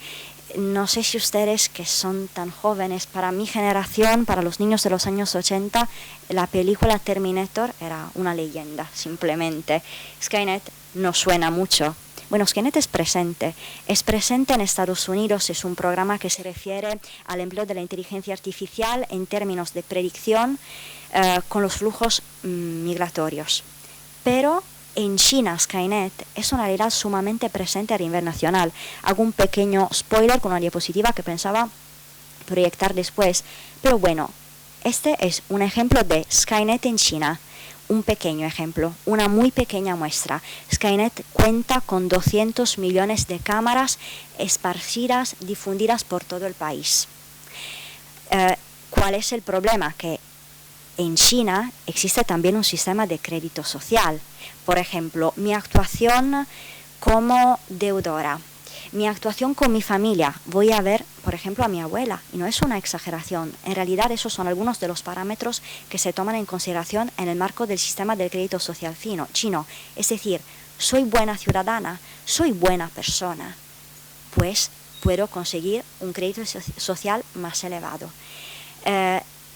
No sé si ustedes, que son tan jóvenes, para mi generación, para los niños de los años 80, la película Terminator era una leyenda, simplemente. Skynet no suena mucho. Bueno, Skynet es presente en Estados Unidos, es un programa que se refiere al empleo de la inteligencia artificial en términos de predicción con los flujos migratorios. Pero en China, Skynet es una realidad sumamente presente a nivel nacional. Hago un pequeño spoiler con una diapositiva que pensaba proyectar después. Pero bueno, este es un ejemplo de Skynet en China. Un pequeño ejemplo, una muy pequeña muestra. Skynet cuenta con 200 millones de cámaras esparcidas, difundidas por todo el país. ¿Cuál es el problema? Que en China existe también un sistema de crédito social. Por ejemplo, mi actuación como deudora, mi actuación con mi familia. Voy a ver, por ejemplo, a mi abuela, y no es una exageración. En realidad, esos son algunos de los parámetros que se toman en consideración en el marco del sistema del crédito social chino. Es decir, soy buena ciudadana, soy buena persona, pues puedo conseguir un crédito social más elevado.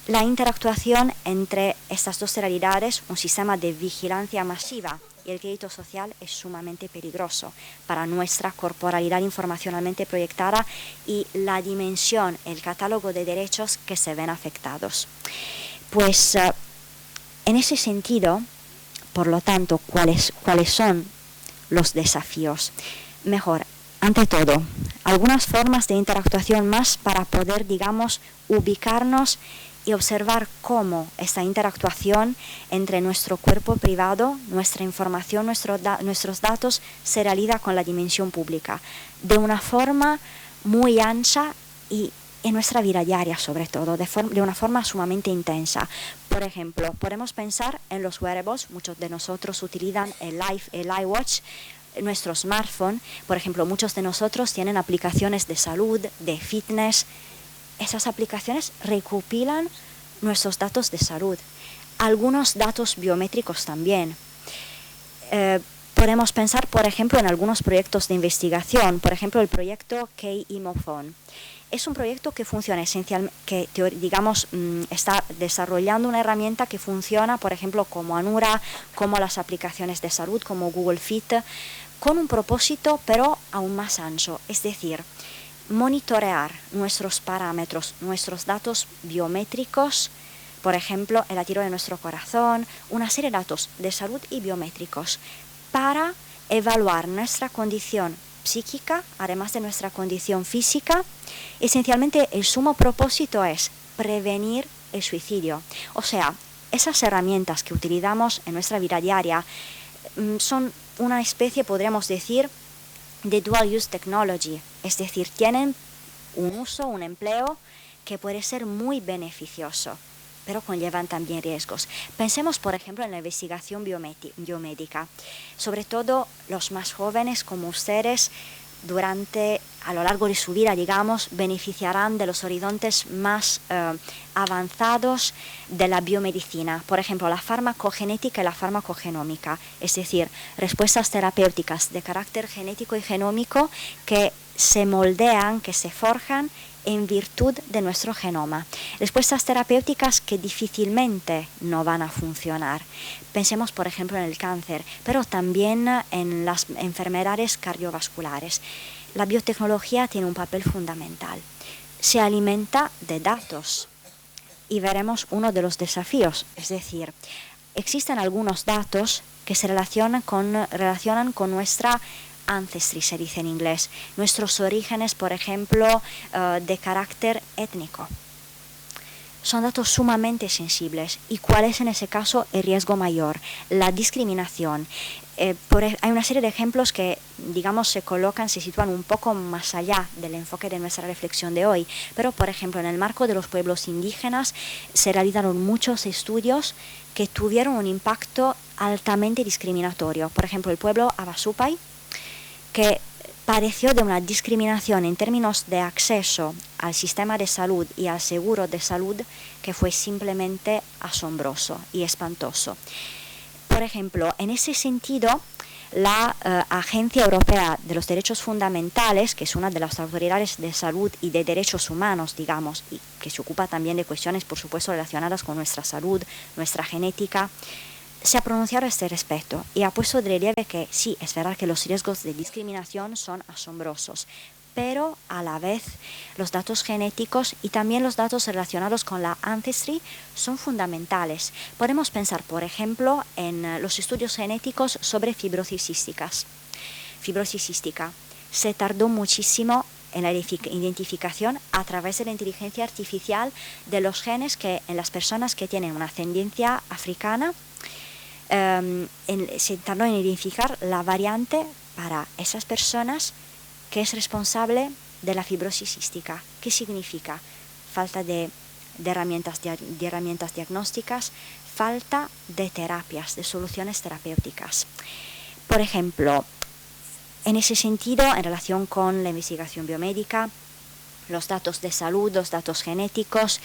La interactuación entre estas dos realidades, un sistema de vigilancia masiva y el crédito social, es sumamente peligroso para nuestra corporalidad informacionalmente proyectada y la dimensión, el catálogo de derechos que se ven afectados. Pues en ese sentido, por lo tanto, ¿cuáles son los desafíos? Mejor, ante todo, algunas formas de interactuación más para poder, digamos, ubicarnos y observar cómo esta interactuación entre nuestro cuerpo privado, nuestra información, nuestros datos, se realiza con la dimensión pública, de una forma muy ancha y en nuestra vida diaria, sobre todo, de una forma sumamente intensa. Por ejemplo, podemos pensar en los wearables. Muchos de nosotros utilizan el iWatch, nuestro smartphone. Por ejemplo, muchos de nosotros tienen aplicaciones de salud, de fitness. Esas aplicaciones recopilan nuestros datos de salud, algunos datos biométricos también. Podemos pensar, por ejemplo, en algunos proyectos de investigación, por ejemplo, el proyecto K-Emophone. Es un proyecto que funciona esencialmente, que digamos está desarrollando una herramienta que funciona, por ejemplo, como Anura, como las aplicaciones de salud, como Google Fit, con un propósito, pero aún más ancho, es decir, monitorear nuestros parámetros, nuestros datos biométricos, por ejemplo, el latido de nuestro corazón, una serie de datos de salud y biométricos, para evaluar nuestra condición psíquica, además de nuestra condición física. Esencialmente, el sumo propósito es prevenir el suicidio. O sea, esas herramientas que utilizamos en nuestra vida diaria son una especie, podríamos decir, de dual use technology, es decir, tienen un uso, un empleo que puede ser muy beneficioso, pero conllevan también riesgos. Pensemos, por ejemplo, en la investigación biomédica. Sobre todo los más jóvenes como ustedes, a lo largo de su vida, digamos, beneficiarán de los horizontes más avanzados de la biomedicina. Por ejemplo, la farmacogenética y la farmacogenómica, es decir, respuestas terapéuticas de carácter genético y genómico que se moldean, que se forjan en virtud de nuestro genoma. Respuestas terapéuticas que difícilmente no van a funcionar. Pensemos, por ejemplo, en el cáncer, pero también en las enfermedades cardiovasculares. La biotecnología tiene un papel fundamental. Se alimenta de datos y veremos uno de los desafíos, es decir, existen algunos datos que se relacionan con nuestra ancestry, se dice en inglés, nuestros orígenes, por ejemplo, de carácter étnico. Son datos sumamente sensibles. ¿Y cuál es en ese caso el riesgo mayor? La discriminación. Hay una serie de ejemplos que, digamos, se sitúan un poco más allá del enfoque de nuestra reflexión de hoy. Pero, por ejemplo, en el marco de los pueblos indígenas se realizaron muchos estudios que tuvieron un impacto altamente discriminatorio. Por ejemplo, el pueblo Havasupai, que padeció de una discriminación en términos de acceso al sistema de salud y al seguro de salud que fue simplemente asombroso y espantoso. Por ejemplo, en ese sentido, la Agencia Europea de los Derechos Fundamentales, que es una de las autoridades de salud y de derechos humanos, digamos, y que se ocupa también de cuestiones, por supuesto, relacionadas con nuestra salud, nuestra genética, se ha pronunciado a este respecto y ha puesto de relieve que sí, es verdad que los riesgos de discriminación son asombrosos, pero a la vez los datos genéticos y también los datos relacionados con la ancestry son fundamentales. Podemos pensar, por ejemplo, en los estudios genéticos sobre fibrosis cística. Se tardó muchísimo en la identificación a través de la inteligencia artificial de los genes que en las personas que tienen una ascendencia africana se tardó en identificar la variante para esas personas que es responsable de la fibrosis cística. ¿Qué significa? Falta de de herramientas diagnósticas, falta de terapias, de soluciones terapéuticas. Por ejemplo, en ese sentido, en relación con la investigación biomédica, los datos de salud, los datos genéticos,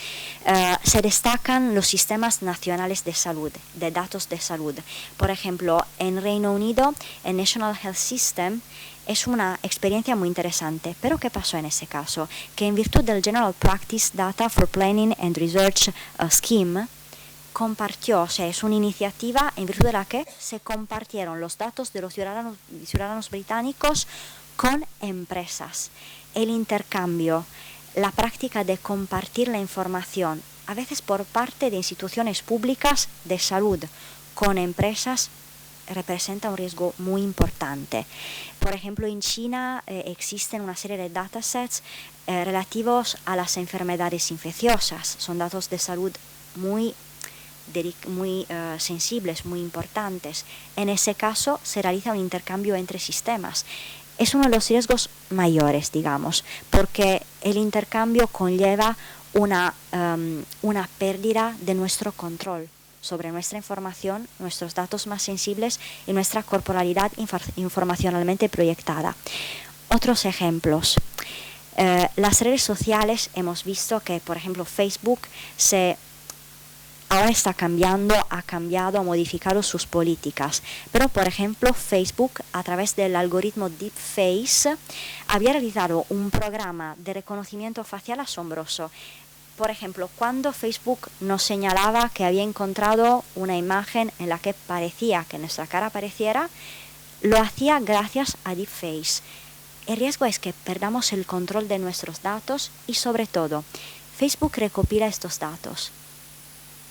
se destacan los sistemas nacionales de salud, de datos de salud. Por ejemplo, en Reino Unido, el National Health System es una experiencia muy interesante. Pero ¿qué pasó en ese caso? Que en virtud del General Practice Data for Planning and Research Scheme, compartió, o sea, es una iniciativa en virtud de la que se compartieron los datos de los ciudadanos británicos con empresas. El intercambio, la práctica de compartir la información, a veces por parte de instituciones públicas de salud con empresas, representa un riesgo muy importante. Por ejemplo, en China existen una serie de datasets relativos a las enfermedades infecciosas. Son datos de salud muy sensibles, muy importantes. En ese caso se realiza un intercambio entre sistemas. Es uno de los riesgos mayores, digamos, porque el intercambio conlleva una pérdida de nuestro control sobre nuestra información, nuestros datos más sensibles y nuestra corporalidad informacionalmente proyectada. Otros ejemplos. Las redes sociales, hemos visto que, por ejemplo, Facebook ahora está cambiando, ha modificado sus políticas. Pero, por ejemplo, Facebook, a través del algoritmo DeepFace, había realizado un programa de reconocimiento facial asombroso. Por ejemplo, cuando Facebook nos señalaba que había encontrado una imagen en la que parecía que nuestra cara apareciera, lo hacía gracias a DeepFace. El riesgo es que perdamos el control de nuestros datos y, sobre todo, Facebook recopila estos datos.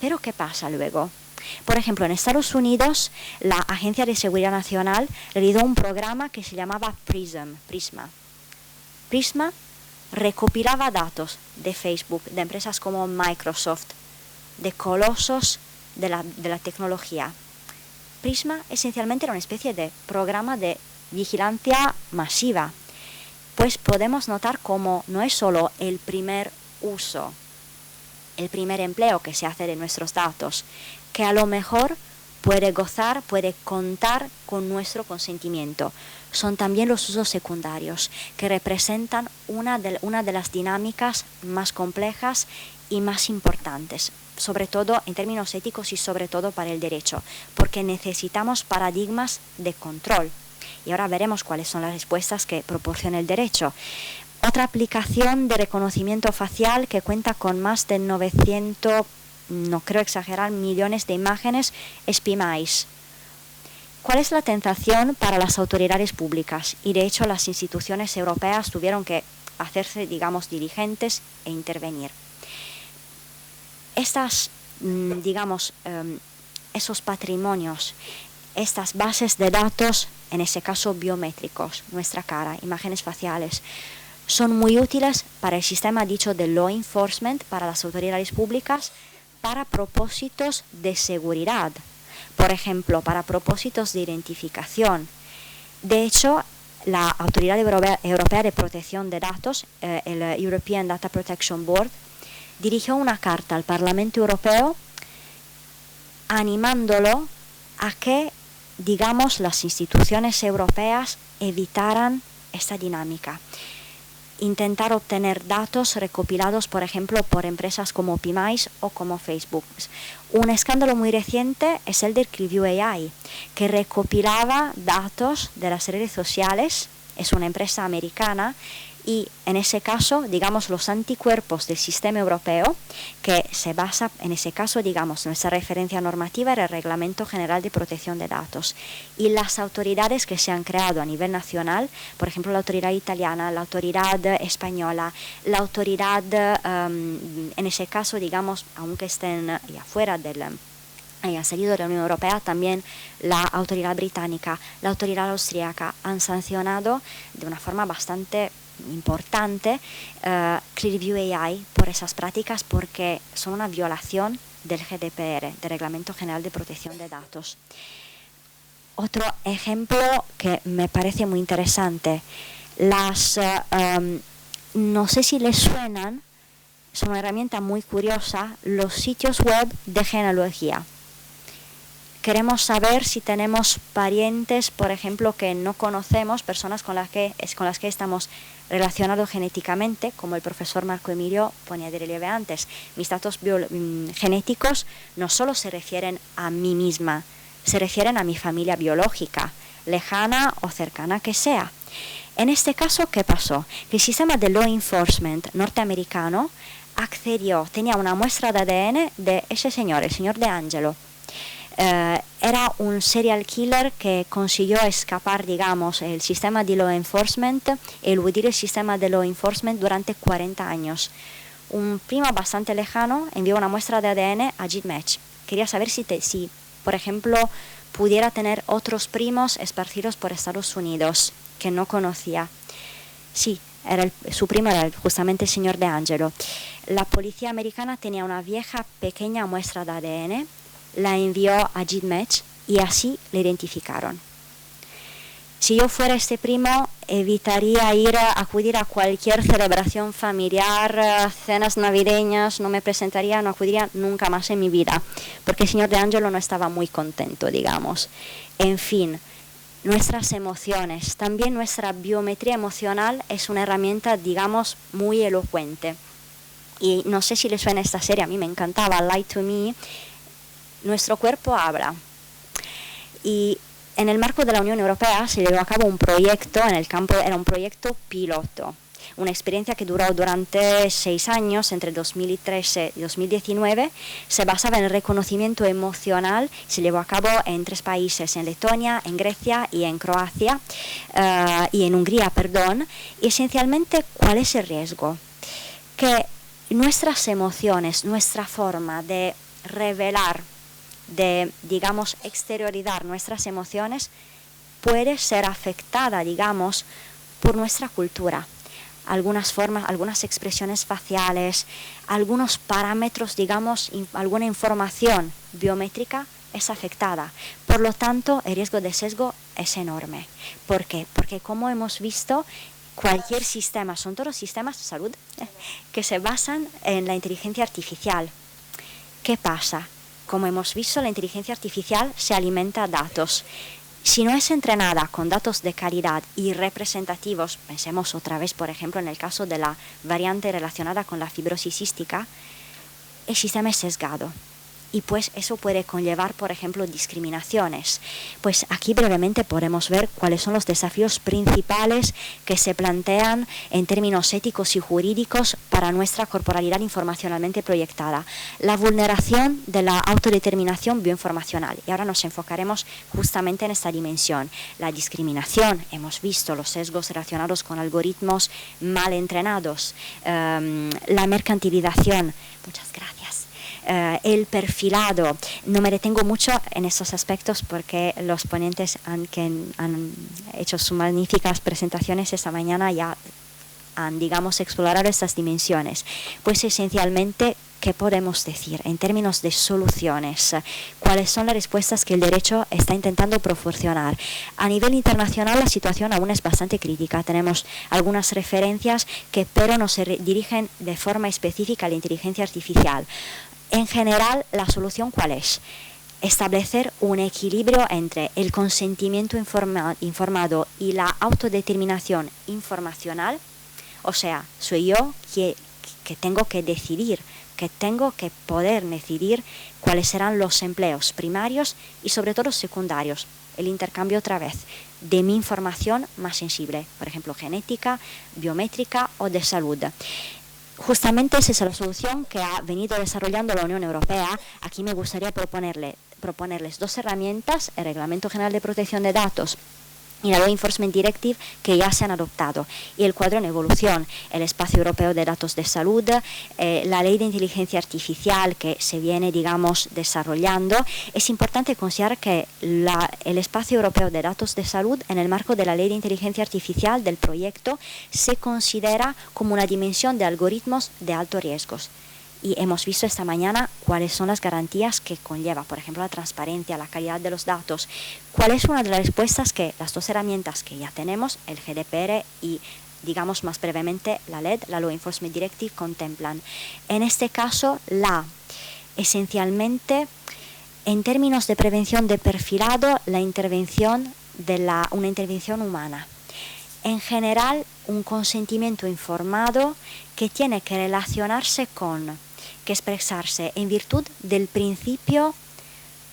Pero ¿qué pasa luego? Por ejemplo, en Estados Unidos, la Agencia de Seguridad Nacional realizó un programa que se llamaba Prisma. Prisma recopilaba datos de Facebook, de empresas como Microsoft, de colosos de la tecnología. Prisma esencialmente era una especie de programa de vigilancia masiva, pues podemos notar cómo no es solo el primer uso, el primer empleo que se hace de nuestros datos, que a lo mejor puede contar con nuestro consentimiento. Son también los usos secundarios, que representan una de las dinámicas más complejas y más importantes, sobre todo en términos éticos y sobre todo para el derecho, porque necesitamos paradigmas de control. Y ahora veremos cuáles son las respuestas que proporciona el derecho. Otra aplicación de reconocimiento facial que cuenta con más de 900, no creo exagerar, millones de imágenes es PMICE. ¿Cuál es la tentación para las autoridades públicas? Y de hecho las instituciones europeas tuvieron que hacerse, digamos, diligentes e intervenir. Esos patrimonios, estas bases de datos, en ese caso biométricos, nuestra cara, imágenes faciales, son muy útiles para el sistema dicho de law enforcement, para las autoridades públicas, para propósitos de seguridad, por ejemplo, para propósitos de identificación. De hecho, la Autoridad Europea de Protección de Datos, el European Data Protection Board, dirigió una carta al Parlamento Europeo animándolo a que, digamos, las instituciones europeas evitaran esta dinámica. Intentar obtener datos recopilados, por ejemplo, por empresas como PMICE o como Facebook. Un escándalo muy reciente es el de Clearview AI, que recopilaba datos de las redes sociales. Es una empresa americana y en ese caso, digamos, los anticuerpos del sistema europeo, que se basa, en ese caso, digamos, nuestra referencia normativa era el Reglamento General de Protección de Datos. Y las autoridades que se han creado a nivel nacional, por ejemplo, la autoridad italiana, la autoridad española, la autoridad, en ese caso, digamos, aunque estén ya fuera hayan salido de la Unión Europea, también la autoridad británica, la autoridad austríaca han sancionado de una forma bastante importante Clearview AI por esas prácticas, porque son una violación del GDPR, del Reglamento General de Protección de Datos. Otro ejemplo que me parece muy interesante, no sé si les suenan son una herramienta muy curiosa, los sitios web de genealogía. Queremos saber si tenemos parientes, por ejemplo, que no conocemos, personas con las que estamos relacionados genéticamente, como el profesor Marco Emilio ponía de relieve antes. Mis datos genéticos no solo se refieren a mí misma, se refieren a mi familia biológica, lejana o cercana que sea. En este caso, ¿qué pasó? El sistema de law enforcement norteamericano tenía una muestra de ADN de ese señor, el señor De Angelo. Era un serial killer que consiguió escapar, digamos, el sistema de law enforcement, eludir el sistema de law enforcement durante 40 años. Un primo bastante lejano envió una muestra de ADN a GitMatch. Quería saber si, por ejemplo, pudiera tener otros primos esparcidos por Estados Unidos que no conocía. Sí, su primo era justamente el señor De Angelo. La policía americana tenía una vieja pequeña muestra de ADN, la envió a GitMatch y así le identificaron. Si yo fuera este primo, evitaría acudir a cualquier celebración familiar, cenas navideñas, no acudiría nunca más en mi vida, porque el señor De Angelo no estaba muy contento, digamos. En fin, nuestras emociones, también nuestra biometría emocional es una herramienta, digamos, muy elocuente. Y no sé si les suena esta serie, a mí me encantaba, Lie to Me. Nuestro cuerpo habla. Y en el marco de la Unión Europea se llevó a cabo un proyecto en el campo, era un proyecto piloto, una experiencia que duró durante 6 años, entre 2013 y 2019, se basaba en el reconocimiento emocional, se llevó a cabo en 3 países, en Letonia, en Grecia y en Croacia, y en Hungría, perdón. Y esencialmente, ¿cuál es el riesgo? Que nuestras emociones, nuestra forma de revelar, de, digamos, exteriorizar nuestras emociones puede ser afectada, digamos, por nuestra cultura. Algunas formas, algunas expresiones faciales, algunos parámetros, digamos, alguna información biométrica es afectada. Por lo tanto, el riesgo de sesgo es enorme. ¿Por qué? Porque, como hemos visto, cualquier sistema, son todos sistemas de salud que se basan en la inteligencia artificial. ¿Qué pasa? Como hemos visto, la inteligencia artificial se alimenta de datos. Si no es entrenada con datos de calidad y representativos, pensemos otra vez, por ejemplo, en el caso de la variante relacionada con la fibrosis cística, el sistema es sesgado. Y pues eso puede conllevar, por ejemplo, discriminaciones. Pues aquí brevemente podemos ver cuáles son los desafíos principales que se plantean en términos éticos y jurídicos para nuestra corporalidad informacionalmente proyectada. La vulneración de la autodeterminación bioinformacional. Y ahora nos enfocaremos justamente en esta dimensión. La discriminación, hemos visto los sesgos relacionados con algoritmos mal entrenados. La mercantilización. Muchas gracias. El perfilado. No me detengo mucho en estos aspectos porque los ponentes han hecho sus magníficas presentaciones esta mañana, ya han, digamos, explorado estas dimensiones. Pues esencialmente, ¿qué podemos decir en términos de soluciones? ¿Cuáles son las respuestas que el derecho está intentando proporcionar? A nivel internacional la situación aún es bastante crítica. Tenemos algunas referencias que pero no se dirigen de forma específica a la inteligencia artificial. En general, ¿la solución cuál es? Establecer un equilibrio entre el consentimiento informado y la autodeterminación informacional. O sea, soy yo que tengo que decidir, que tengo que poder decidir cuáles serán los empleos primarios y sobre todo secundarios. El intercambio otra vez de mi información más sensible, por ejemplo, genética, biométrica o de salud. Justamente esa es la solución que ha venido desarrollando la Unión Europea. Aquí me gustaría proponerles 2 herramientas, el Reglamento General de Protección de Datos y la Law Enforcement Directive, que ya se han adoptado, y el cuadro en evolución, el Espacio Europeo de Datos de Salud, la Ley de Inteligencia Artificial que se viene, digamos, desarrollando. Es importante considerar que el Espacio Europeo de Datos de Salud, en el marco de la Ley de Inteligencia Artificial del proyecto, se considera como una dimensión de algoritmos de alto riesgo. Y hemos visto esta mañana cuáles son las garantías que conlleva, por ejemplo, la transparencia, la calidad de los datos. ¿Cuál es una de las respuestas que las 2 herramientas que ya tenemos, el GDPR y digamos más brevemente la LED, la Law Enforcement Directive, contemplan. En este caso, esencialmente, en términos de prevención de perfilado, una intervención humana. En general, un consentimiento informado que tiene que relacionarse que expresarse en virtud del principio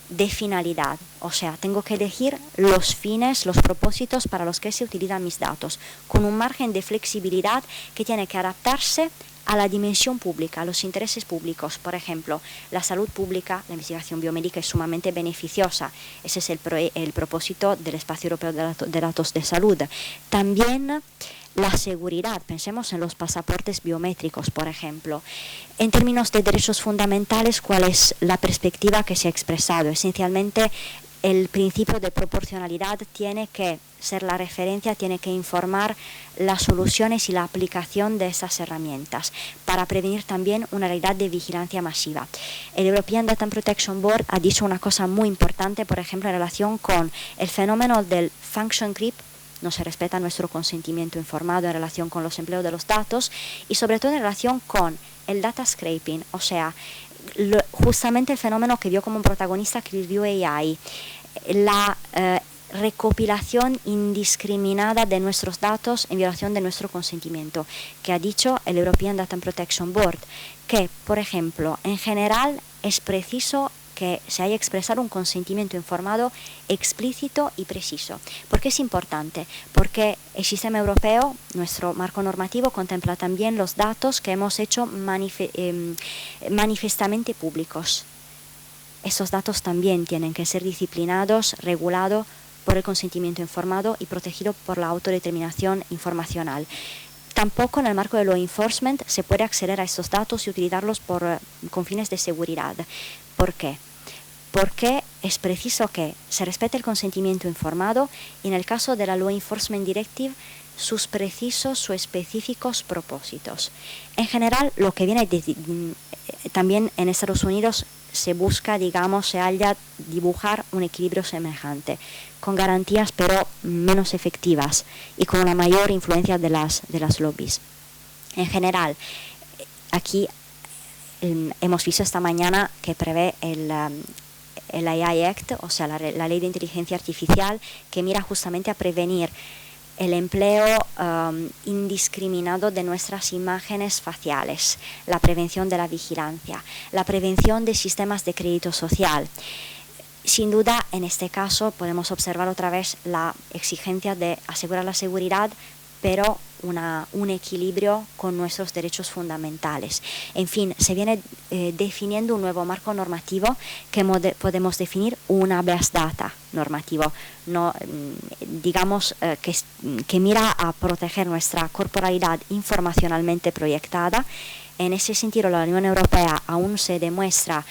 de finalidad. O sea, tengo que elegir los fines, los propósitos para los que se utilizan mis datos, con un margen de flexibilidad que tiene que adaptarse a la dimensión pública, a los intereses públicos. Por ejemplo, la salud pública, la investigación biomédica es sumamente beneficiosa. Ese es el propósito del Espacio Europeo de Datos de Salud. También la seguridad, pensemos en los pasaportes biométricos, por ejemplo. En términos de derechos fundamentales, ¿cuál es la perspectiva que se ha expresado? Esencialmente, el principio de proporcionalidad tiene que ser la referencia, tiene que informar las soluciones y la aplicación de esas herramientas para prevenir también una realidad de vigilancia masiva. El European Data Protection Board ha dicho una cosa muy importante, por ejemplo, en relación con el fenómeno del function creep. No se respeta nuestro consentimiento informado en relación con los empleos de los datos y sobre todo en relación con el data scraping, o sea, justamente el fenómeno que vio como protagonista Clearview AI, la recopilación indiscriminada de nuestros datos en violación de nuestro consentimiento, que ha dicho el European Data Protection Board, que, por ejemplo, en general es preciso que se haya expresado un consentimiento informado explícito y preciso. ¿Por qué es importante? Porque el sistema europeo, nuestro marco normativo, contempla también los datos que hemos hecho manifestamente públicos. Esos datos también tienen que ser disciplinados, regulados por el consentimiento informado y protegido por la autodeterminación informacional. Tampoco en el marco de law enforcement se puede acceder a estos datos y utilizarlos con fines de seguridad. ¿Por qué? Porque es preciso que se respete el consentimiento informado y en el caso de la Law Enforcement Directive sus precisos, sus específicos propósitos. En general, lo que viene también en Estados Unidos se busca, digamos, se halla dibujar un equilibrio semejante, con garantías pero menos efectivas y con una mayor influencia de las lobbies. En general, aquí hemos visto esta mañana que prevé el AI Act, o sea, la ley de inteligencia artificial, que mira justamente a prevenir el empleo indiscriminado de nuestras imágenes faciales, la prevención de la vigilancia, la prevención de sistemas de crédito social. Sin duda, en este caso podemos observar otra vez la exigencia de asegurar la seguridad, pero un equilibrio con nuestros derechos fundamentales. En fin, se viene definiendo un nuevo marco normativo que podemos definir un habeas data normativo, no, digamos que mira a proteger nuestra corporalidad informacionalmente proyectada. En ese sentido, la Unión Europea aún se demuestra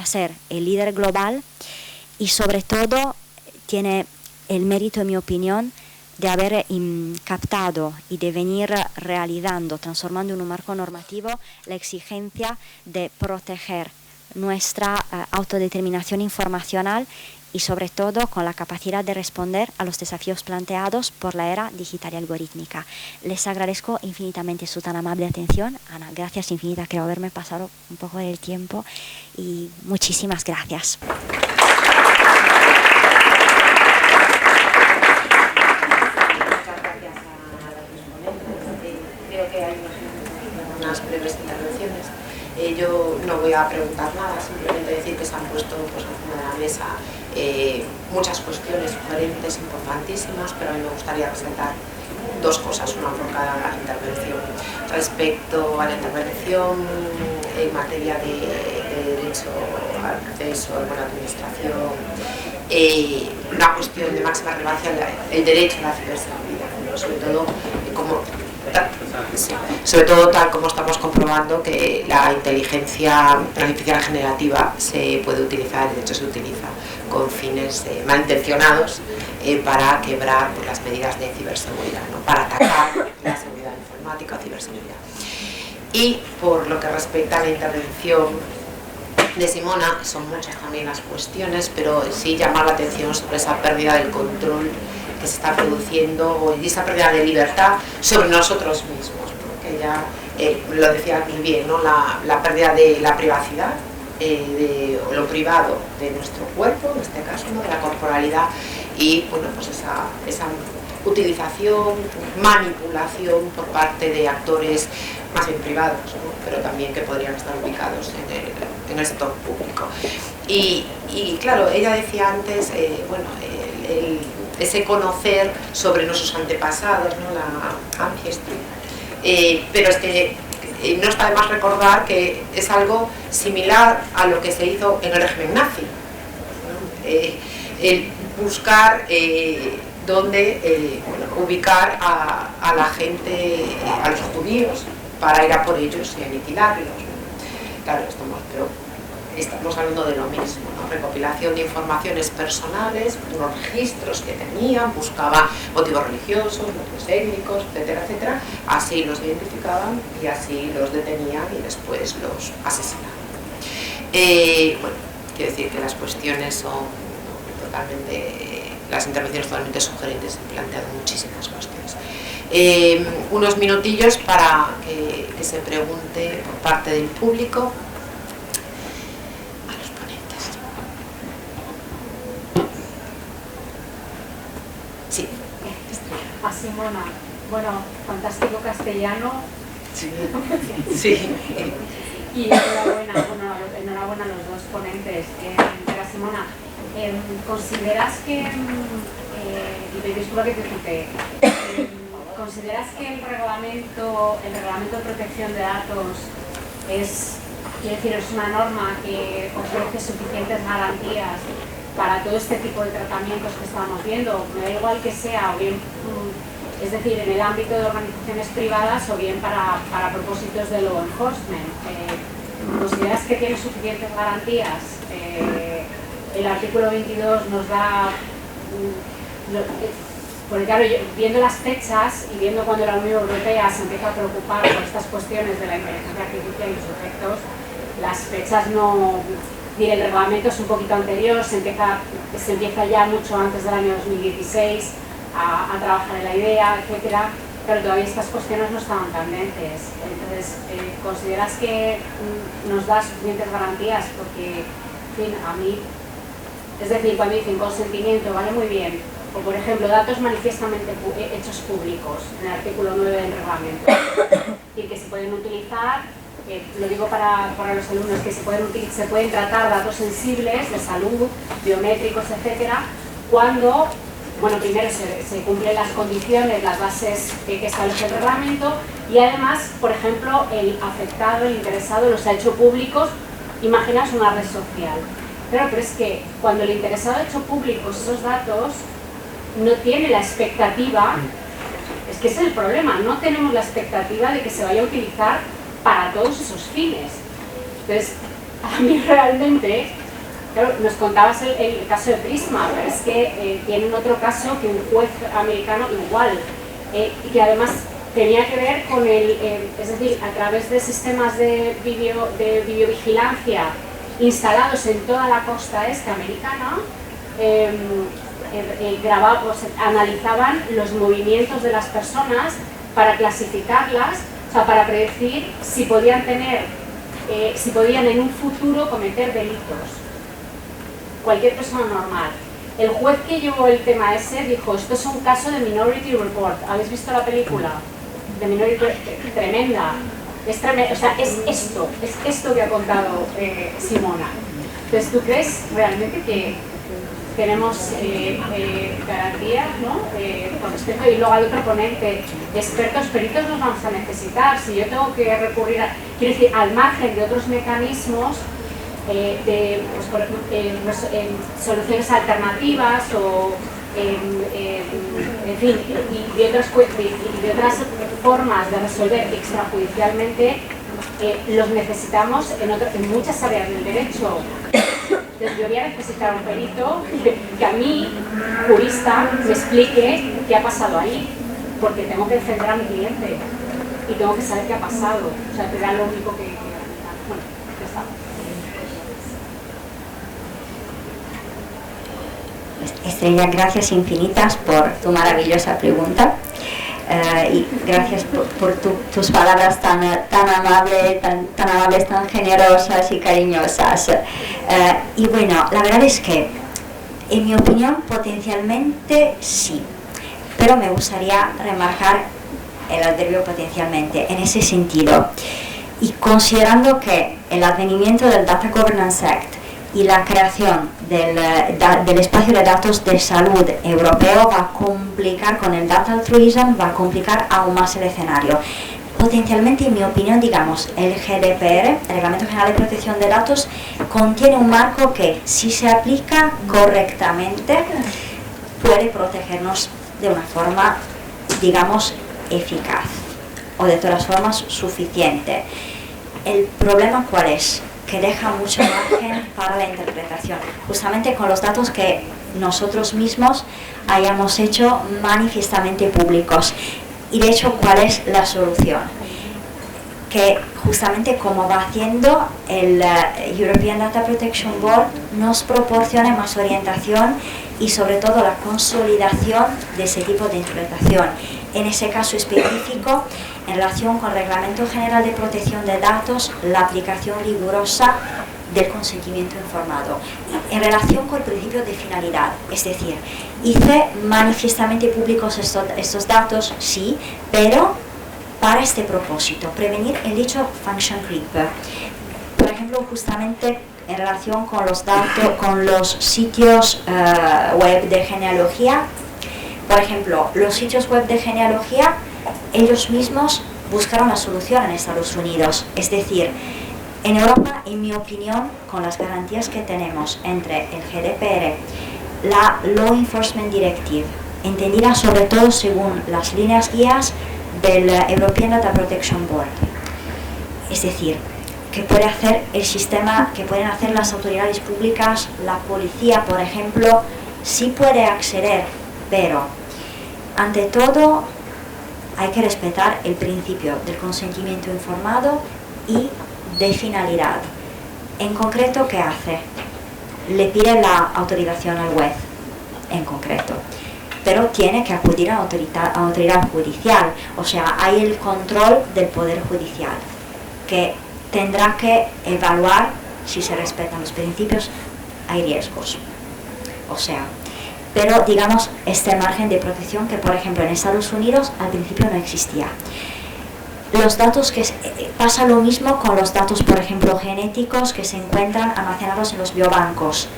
ser el líder global y sobre todo tiene el mérito, en mi opinión, de haber captado y de venir realizando, transformando en un marco normativo la exigencia de proteger nuestra autodeterminación informacional y sobre todo con la capacidad de responder a los desafíos planteados por la era digital y algorítmica. Les agradezco infinitamente su tan amable atención. Ana, gracias infinitas, creo haberme pasado un poco del tiempo y muchísimas gracias. Unas breves intervenciones. Yo no voy a preguntar nada, simplemente decir que se han puesto pues, encima de la mesa muchas cuestiones sugerentes, importantísimas, pero a mí me gustaría resaltar dos cosas, una por cada intervención. Respecto a la intervención en materia de derecho al acceso, a la buena administración, una cuestión de máxima relevancia, el derecho a la ciberseguridad, ¿no? Sobre todo tal como estamos comprobando que la inteligencia artificial generativa se puede utilizar, de hecho se utiliza con fines malintencionados para quebrar las medidas de ciberseguridad, ¿no? Para atacar la seguridad informática o ciberseguridad. Y por lo que respecta a la intervención de Simona, son muchas también las cuestiones, pero sí llamar la atención sobre esa pérdida del control que se está produciendo y esa pérdida de libertad sobre nosotros mismos, porque ella lo decía muy bien, ¿no? La pérdida de la privacidad, de lo privado de nuestro cuerpo, en este caso, ¿no? De la corporalidad, y bueno, pues esa utilización, manipulación por parte de actores más bien privados, ¿no? Pero también que podrían estar ubicados en el sector público. Y claro, ella decía antes, bueno, ese conocer sobre nuestros antepasados, ¿no? La ancestry, pero es que no está de más recordar que es algo similar a lo que se hizo en el régimen nazi, ¿no? El buscar dónde bueno, ubicar a la gente, a los judíos, para ir a por ellos y aniquilarlos. Claro, estamos hablando de lo mismo, ¿no? Recopilación de informaciones personales, unos registros que tenían, buscaba motivos religiosos, motivos étnicos, etcétera, etcétera, así los identificaban y así los detenían y después los asesinaban. Bueno, quiero decir que las cuestiones son totalmente, las intervenciones totalmente sugerentes, han planteado muchísimas cuestiones. Unos minutillos para que se pregunte por parte del público. Sí. A Simona, bueno, fantástico castellano. Sí. Sí. Y enhorabuena a los dos ponentes. Pero Simona, ¿consideras que, y me disculpa que te cite, ¿consideras que el reglamento de protección de datos es una norma que ofrece suficientes garantías para todo este tipo de tratamientos que estamos viendo? Me da igual que sea, o bien, es decir, en el ámbito de organizaciones privadas o bien para propósitos de law enforcement. ¿Consideras que tiene suficientes garantías? El artículo 22 nos da... porque claro, viendo las fechas y viendo cuando la Unión Europea se empieza a preocupar por estas cuestiones de la inteligencia artificial y sus efectos, las fechas no... El reglamento es un poquito anterior, se empieza ya mucho antes del año 2016 a trabajar en la idea, etcétera, pero todavía estas cuestiones no estaban candentes. Entonces, ¿consideras que nos da suficientes garantías? Porque, en fin, a mí, es decir, cuando dicen consentimiento, vale muy bien, o por ejemplo, datos manifiestamente hechos públicos, en el artículo 9 del reglamento, y que se pueden utilizar. Lo digo para los alumnos, que se pueden tratar datos sensibles de salud, biométricos, etcétera, cuando, bueno, primero se cumplen las condiciones, las bases que establece el reglamento, y además, por ejemplo, el afectado, el interesado los ha hecho públicos. Imaginaos una red social. Claro, pero es que cuando el interesado ha hecho públicos esos datos, no tiene la expectativa, es que ese es el problema, no tenemos la expectativa de que se vaya a utilizar para todos esos fines. Entonces, a mí realmente, claro, nos contabas el caso de Prisma, pero es que tienen otro caso que un juez americano igual, y que además tenía que ver con es decir, a través de sistemas de videovigilancia instalados en toda la costa este americana, analizaban los movimientos de las personas para clasificarlas, o sea, para predecir si podían en un futuro cometer delitos. Cualquier persona normal. El juez que llevó el tema ese dijo, esto es un caso de Minority Report. ¿Habéis visto la película? De Minority Report, tremenda. Es tremenda, o sea, es esto que ha contado Simona. Entonces, ¿tú crees realmente que tenemos garantías, ¿no? Con respecto, y luego hay otro ponente, expertos, peritos nos vamos a necesitar. Si yo tengo que recurrir quiero decir, al margen de otros mecanismos de pues, por ejemplo, soluciones alternativas o en fin, y de otras formas de resolver extrajudicialmente, los necesitamos en muchas áreas del derecho. Entonces yo voy a necesitar un perito que a mí, jurista, me explique qué ha pasado ahí, porque tengo que defender a mi cliente y tengo que saber qué ha pasado. O sea, era lo único que bueno, ya está. Estrella, gracias infinitas por tu maravillosa pregunta. Y gracias por tus palabras tan amables, tan generosas y cariñosas. Y bueno, la verdad es que, en mi opinión, potencialmente sí, pero me gustaría remarcar el adverbio potencialmente en ese sentido. Y considerando que el advenimiento del Data Governance Act y la creación del espacio de datos de salud europeo va a complicar, con el data altruism, va a complicar aún más el escenario. Potencialmente, en mi opinión, digamos, el GDPR, el Reglamento General de Protección de Datos, contiene un marco que, si se aplica correctamente, puede protegernos de una forma, digamos, eficaz, o de todas formas suficiente. ¿El problema cuál es? Que deja mucho margen para la interpretación, justamente con los datos que nosotros mismos hayamos hecho manifiestamente públicos. Y de hecho, ¿cuál es la solución? Que justamente como va haciendo el European Data Protection Board, nos proporcione más orientación y sobre todo la consolidación de ese tipo de interpretación. En ese caso específico, en relación con el Reglamento General de Protección de Datos, la aplicación rigurosa del consentimiento informado. En relación con el principio de finalidad, es decir, hice manifiestamente públicos estos datos, sí, pero para este propósito, prevenir el dicho function creep. Por ejemplo, justamente en relación con los datos, con los sitios web de genealogía. Por ejemplo, los sitios web de genealogía, ellos mismos buscaron la solución en Estados Unidos. Es decir, en Europa, en mi opinión, con las garantías que tenemos entre el GDPR, la Law Enforcement Directive, entendida sobre todo según las líneas guías del European Data Protection Board. Es decir, que puede hacer el sistema, que pueden hacer las autoridades públicas, la policía, por ejemplo, sí puede acceder, pero ante todo hay que respetar el principio del consentimiento informado y de finalidad. En concreto, ¿qué hace? Le pide la autorización al juez, en concreto, pero tiene que acudir a la autoridad judicial, o sea, hay el control del Poder Judicial, que tendrá que evaluar si se respetan los principios, hay riesgos, o sea, pero digamos este margen de protección que, por ejemplo, en Estados Unidos al principio no existía. Los datos que pasa lo mismo con los datos, por ejemplo, genéticos que se encuentran almacenados en los biobancos.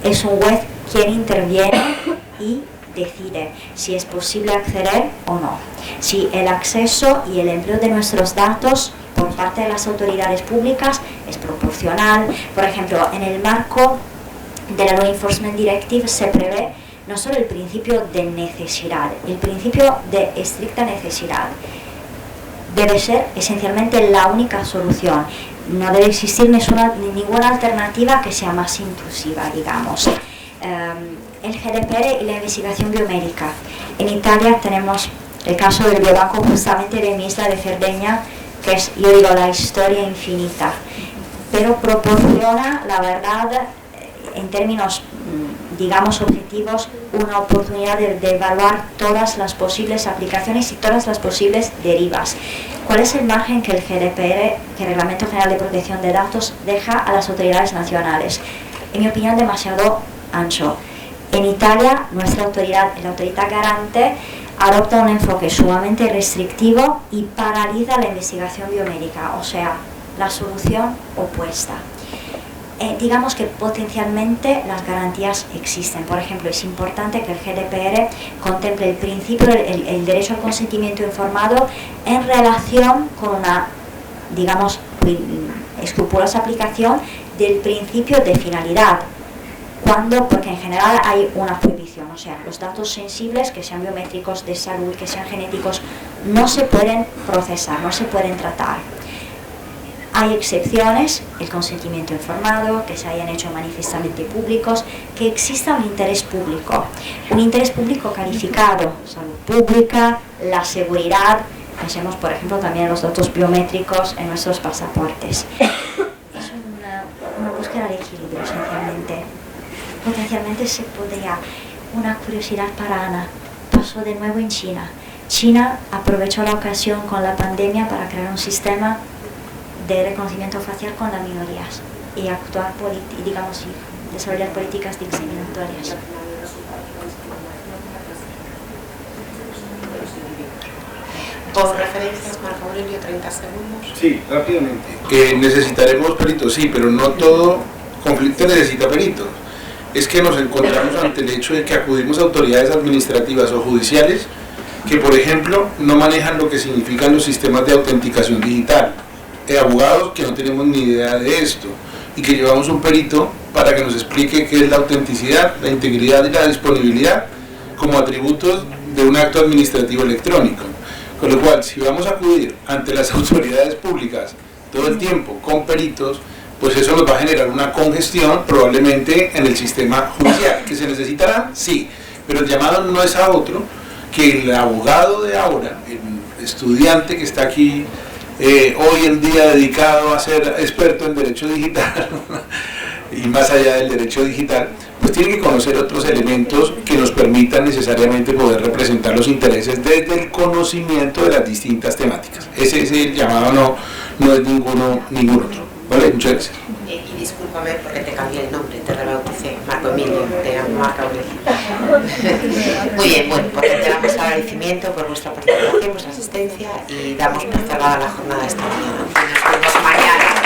Es un juez quien interviene y decide si es posible acceder o no. Si el acceso y el empleo de nuestros datos por parte de las autoridades públicas es proporcional. Por ejemplo, en el marco de la Law Enforcement Directive se prevé no solo el principio de necesidad, el principio de estricta necesidad. Debe ser esencialmente la única solución. No debe existir ninguna alternativa que sea más intrusiva, digamos. El GDPR y la investigación biomédica. En Italia tenemos el caso del biobanco justamente de mi isla de Cerdeña, que es, yo digo, la historia infinita, pero proporciona, la verdad, en términos, digamos, objetivos, una oportunidad de evaluar todas las posibles aplicaciones y todas las posibles derivas. ¿Cuál es el margen que el GDPR, que el Reglamento General de Protección de Datos, deja a las autoridades nacionales? En mi opinión, demasiado ancho. En Italia, nuestra autoridad, la autoridad garante, adopta un enfoque sumamente restrictivo y paraliza la investigación biomédica, o sea, la solución opuesta. Digamos que potencialmente las garantías existen. Por ejemplo, es importante que el GDPR contemple el principio, el derecho al consentimiento informado en relación con una, digamos, escrupulosa aplicación del principio de finalidad. Porque en general hay una prohibición, o sea, los datos sensibles, que sean biométricos, de salud, que sean genéticos, no se pueden procesar, no se pueden tratar. Hay excepciones, el consentimiento informado, que se hayan hecho manifiestamente públicos, que exista un interés público calificado, salud pública, la seguridad, pensemos por ejemplo también en los datos biométricos en nuestros pasaportes. Es una búsqueda de equilibrio esencialmente. especialmente se podría, una curiosidad para Ana, pasó de nuevo en China. China aprovechó la ocasión con la pandemia para crear un sistema de reconocimiento facial con las minorías y actuar, digamos, y desarrollar políticas discriminatorias. Por referencias, Marco Aurelio, 30 segundos. Sí, rápidamente. Necesitaremos peritos, sí, pero no todo conflicto necesita peritos. Es que nos encontramos ante el hecho de que acudimos a autoridades administrativas o judiciales que, por ejemplo, no manejan lo que significan los sistemas de autenticación digital. Abogados que no tenemos ni idea de esto y que llevamos un perito para que nos explique qué es la autenticidad, la integridad y la disponibilidad como atributos de un acto administrativo electrónico. Con lo cual, si vamos a acudir ante las autoridades públicas todo el tiempo con peritos, pues eso nos va a generar una congestión probablemente en el sistema judicial. ¿Que se necesitará? Sí, pero el llamado no es a otro que el abogado de ahora, el estudiante que está aquí hoy en día dedicado a ser experto en derecho digital y más allá del derecho digital, pues tiene que conocer otros elementos que nos permitan necesariamente poder representar los intereses desde el conocimiento de las distintas temáticas. Ese es el llamado, no es ningún otro. ¿Vale? Muchas gracias. Y discúlpame porque te cambié el nombre, te rebauticé, Marco Emilio, te llamo Marco Aurelio. Muy bien, bueno, pues reiteramos el agradecimiento por vuestra participación, vuestra asistencia y damos por cerrada la jornada de esta mañana. Nos vemos mañana.